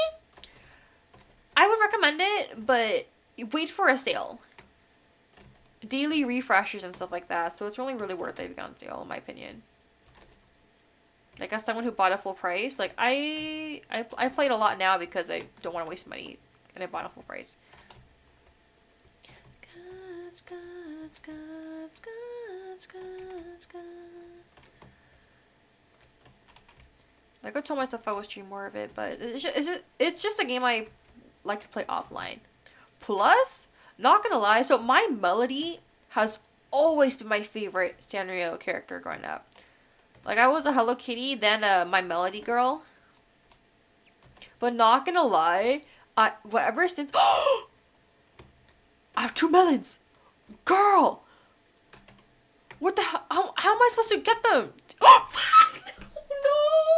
I would recommend it, but wait for a sale. Daily refreshers and stuff like that, so it's really, really worth it if it's on sale, in my opinion. Like, as someone who bought a full price, like, I played a lot now because I don't want to waste money and I bought it full price. Like I told myself I would stream more of it, but it's just a game I like to play offline. Plus, not gonna lie, so my Melody has always been my favorite Sanrio character growing up. Like I was a Hello Kitty, then my Melody girl. But not gonna lie, ever since I have 2 melons, girl. What the hell? How am I supposed to get them? Oh no!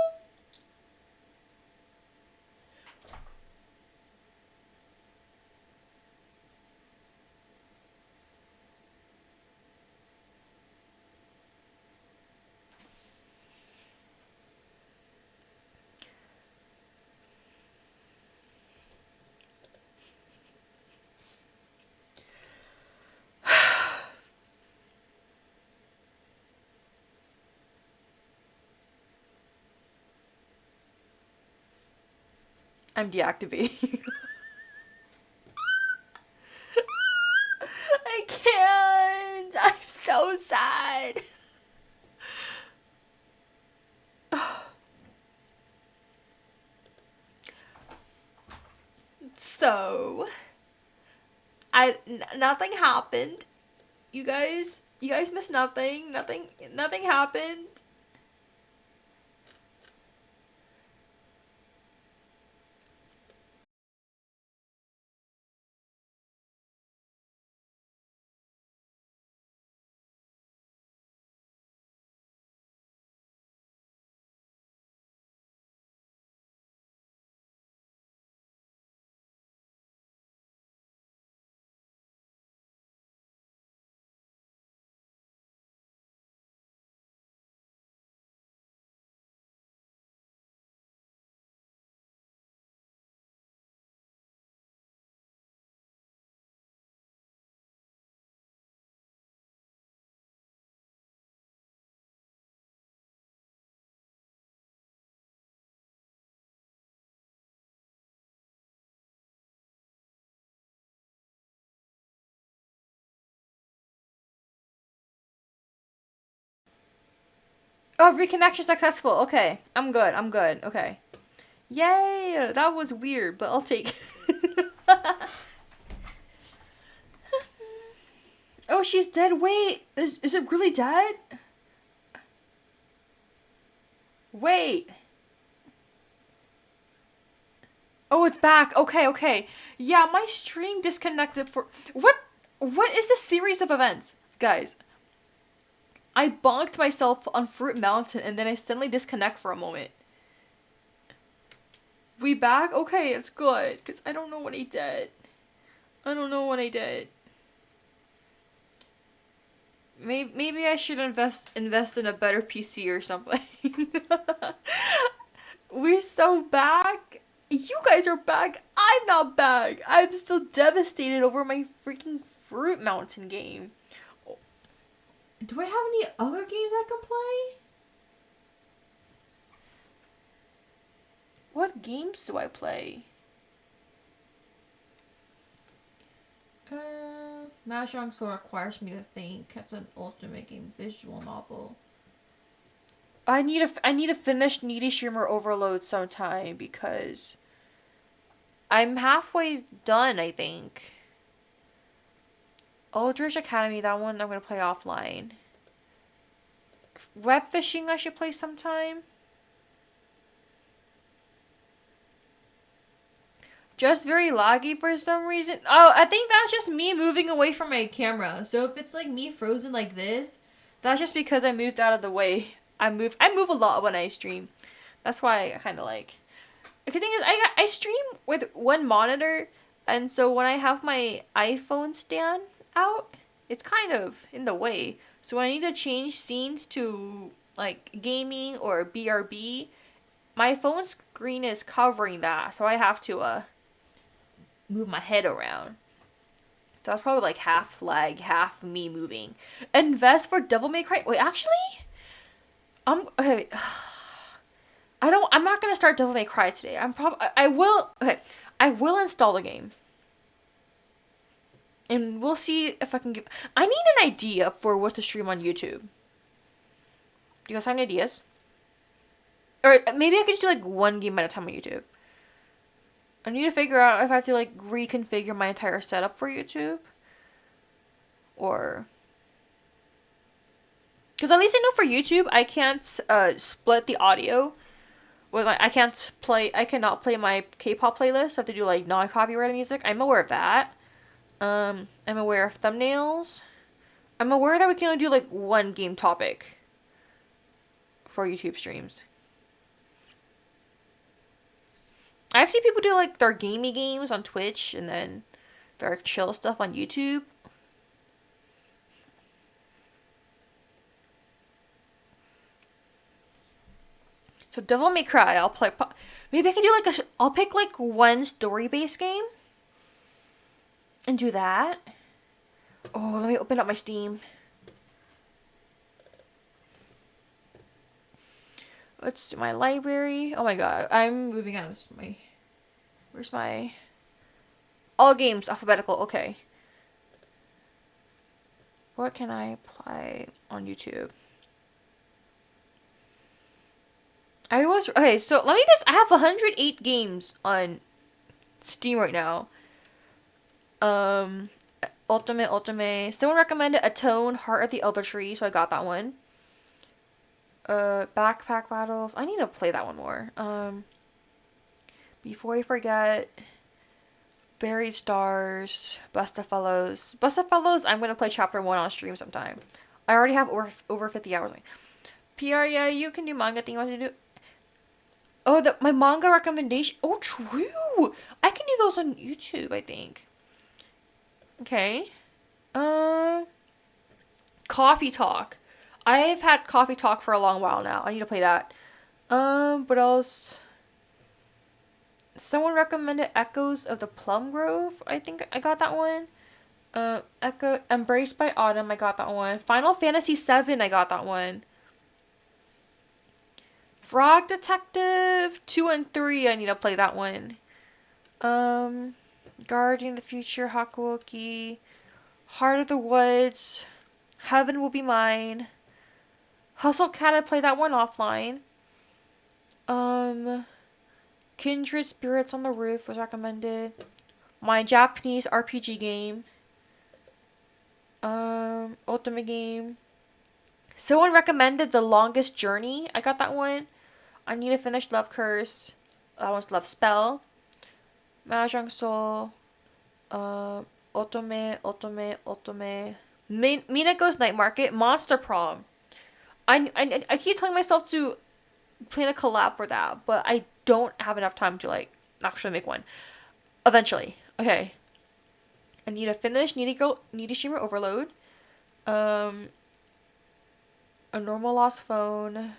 I'm deactivating. I can't. I'm so sad. So, nothing happened. You guys missed nothing. Nothing happened. Oh, reconnection successful. Okay, I'm good. Okay. Yay! That was weird, but I'll take it. Oh, she's dead. Wait, is it really dead? Wait. Oh, it's back. Okay. Yeah, my stream disconnected for what? What is this series of events, guys? I bonked myself on Fruit Mountain and then I suddenly disconnect for a moment. We back? Okay, it's good because I don't know what I did. Maybe I should invest in a better PC or something. We're so back. You guys are back. I'm not back. I'm still devastated over my freaking Fruit Mountain game. Do I have any other games I can play? What games do I play? Mahjong still requires me to think. That's an ultimate game visual novel. I need to finish Needy Streamer Overload sometime because I'm halfway done, I think. Aldrich Academy, that one I'm gonna play offline. Web fishing I should play sometime. Just very laggy for some reason. Oh, I think that's just me moving away from my camera. So if it's like me frozen like this, that's just because I moved out of the way. I move a lot when I stream. That's why I kind of like. The thing is, I stream with one monitor, and so when I have my iPhone stand out, it's kind of in the way. So when I need to change scenes to like gaming or BRB, my phone screen is covering that, so I have to move my head around. So that's probably like half lag, half me moving. Invest for Devil May Cry. Wait, actually, okay. I'm not gonna start Devil May Cry today. I will. Okay, I will install the game, and we'll see if I can give. I need an idea for what to stream on YouTube. Do you guys have any ideas? Or maybe I could just do like one game at a time on YouTube. I need to figure out if I have to like reconfigure my entire setup for YouTube, or because at least I know for YouTube I can't split the audio. With I cannot play my K-pop playlist. I have to do like non-copyrighted music. I'm aware of that. I'm aware of thumbnails. I'm aware that we can only do like one game topic for YouTube streams. I've seen people do like their gamey games on Twitch and then their chill stuff on YouTube. So Devil May Cry, I'll play. Maybe I can do like I'll pick like one story-based game and do that. Oh, let me open up my Steam. Let's do my library. Oh my god, I'm moving on. Where's my... All games, alphabetical, okay. What can I play on YouTube? Okay, so let me just... I have 108 games on Steam right now. Ultimate. Someone recommended Atone, Heart of the Elder Tree, so I got that one. Backpack Battles. I need to play that one more. Before I forget, Buried Stars, Best of Fellows. Best of Fellows, I'm gonna play Chapter 1 on stream sometime. I already have over 50 hours. PR, yeah, you can do manga thing you want to do. Oh, my manga recommendation. Oh, true. I can do those on YouTube, I think. Okay. Coffee Talk. I've had Coffee Talk for a long while now. I need to play that. What else? Someone recommended Echoes of the Plum Grove. I think I got that one. Embraced by Autumn. I got that one. Final Fantasy VII. I got that one. Frog Detective 2 and 3. I need to play that one. Guardian of the Future. Hakuoki. Heart of the Woods. Heaven Will Be Mine. Hustle Cat. I played that one offline. Kindred Spirits on the Roof was recommended. My Japanese RPG game. Ultimate game. Someone recommended The Longest Journey. I got that one. I need to finish Love Curse. That one's Love Spell. Mahjong Soul. Ultimate. Minako's Night Market. Monster Prom. I keep telling myself to plan a collab for that, but I don't have enough time to like actually make one. Eventually. Okay. I need to finish Needy Streamer Overload. A Normal Lost Phone.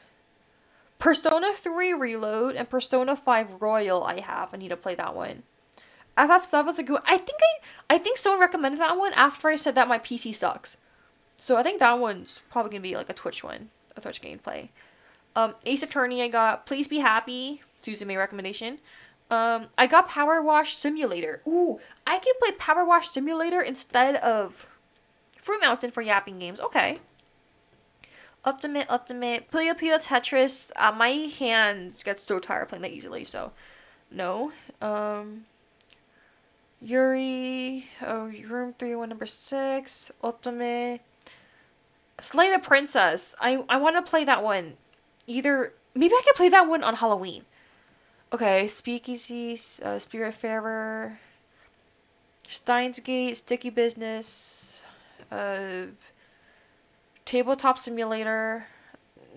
Persona 3 Reload and Persona 5 Royal I need to play that one. FF7's a good one. I think someone recommended that one after I said that my PC sucks. So I think that one's probably gonna be like a Twitch one. A Twitch gameplay. Ace Attorney I got. Please Be Happy. Suzume recommendation. I got Power Wash Simulator. Ooh, I can play Power Wash Simulator instead of Fruit Mountain for yapping games. Okay. Ultimate. Puyo Puyo Tetris. My hands get so tired playing that easily, so no. Yuri. Room 301 number 6. Ultimate. Slay the Princess. I want to play that one. Maybe I could play that one on Halloween. Okay, Speakeasy, Spiritfarer, Steins Gate, Sticky Business, Tabletop Simulator,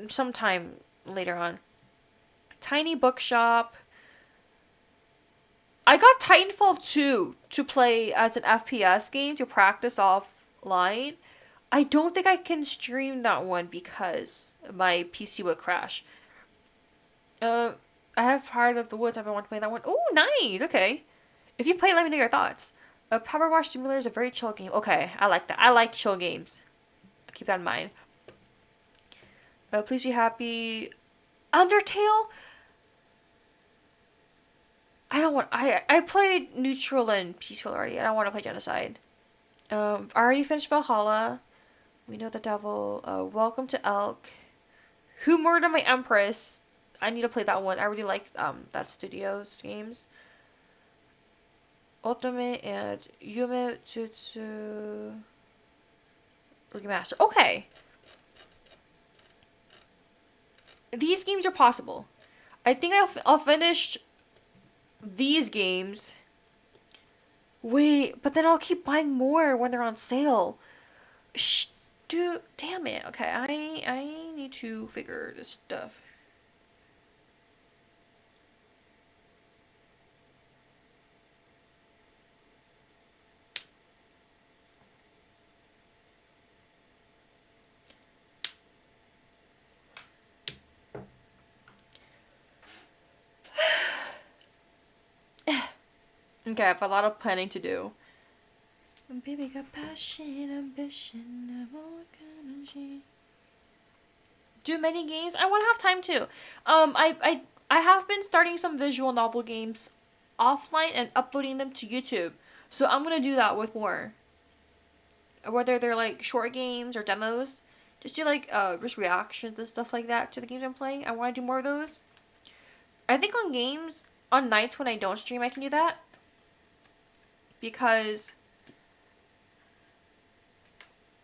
sometime later on. Tiny Bookshop. I got Titanfall 2 to play as an FPS game to practice offline. I don't think I can stream that one because my PC would crash. I have Heart of the Woods. I've been wanting to play that one. Oh, nice. Okay. If you play it, let me know your thoughts. Power Wash Simulator is a very chill game. Okay, I like that. I like chill games. Keep that in mind. Please Be Happy. Undertale? I don't want. I played neutral and peaceful already. I don't want to play genocide. I already finished Valhalla. We know the devil. Welcome to Elk. Who Murdered My Empress? I need to play that one. I really like that studio's games. Ultimate and Yume Tsutsu Remaster. Okay. These games are possible. I think I'll finish these games. Wait, but then I'll keep buying more when they're on sale. Shh, dude, damn it. Okay, I need to figure this stuff. Okay, I have a lot of planning to do. Baby got passion, ambition, energy. Do many games? I want to have time too. I have been starting some visual novel games offline and uploading them to YouTube. So I'm gonna do that with more. Whether they're like short games or demos. Just do like just reactions and stuff like that to the games I'm playing. I want to do more of those. I think on games, on nights when I don't stream, I can do that. Because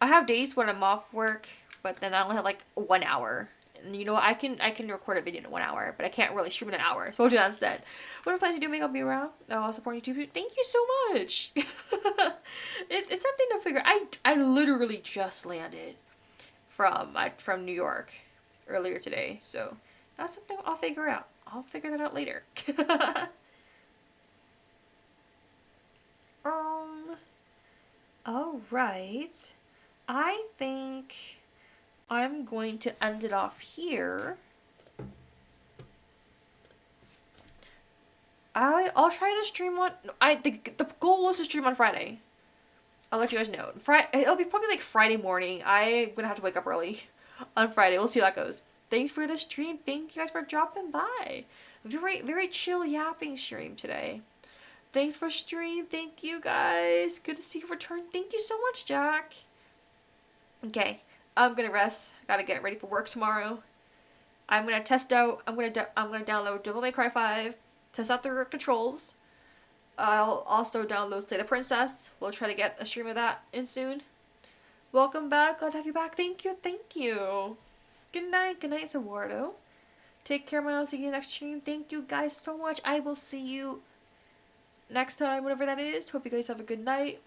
I have days when I'm off work, but then I only have like 1 hour. And you know what? I can record a video in 1 hour, but I can't really stream in an hour. So I'll do that instead. What are plans to do? Make I'll be around. I'll support YouTube. Thank you so much. It's something to figure. I literally just landed from New York earlier today, so that's something I'll figure out. I'll figure that out later. um. All right. I think I'm going to end it off here. I'll try to stream on. The goal was to stream on Friday. I'll let you guys know. It'll be probably like Friday morning. I'm gonna have to wake up early on Friday. We'll see how that goes. Thanks for the stream. Thank you guys for dropping by. Very chill yapping stream today. Thanks for stream. Thank you guys. Good to see you return. Thank you so much, Jack. Okay, I'm gonna rest. Gotta get ready for work tomorrow. I'm gonna test out. I'm gonna download Devil May Cry 5. Test out the controls. I'll also download Slay the Princess. We'll try to get a stream of that in soon. Welcome back. Glad to have you back. Thank you. Thank you. Good night. Good night, Eduardo. Take care, man. I'll see you next stream. Thank you guys so much. I will see you next time, whatever that is. Hope you guys have a good night.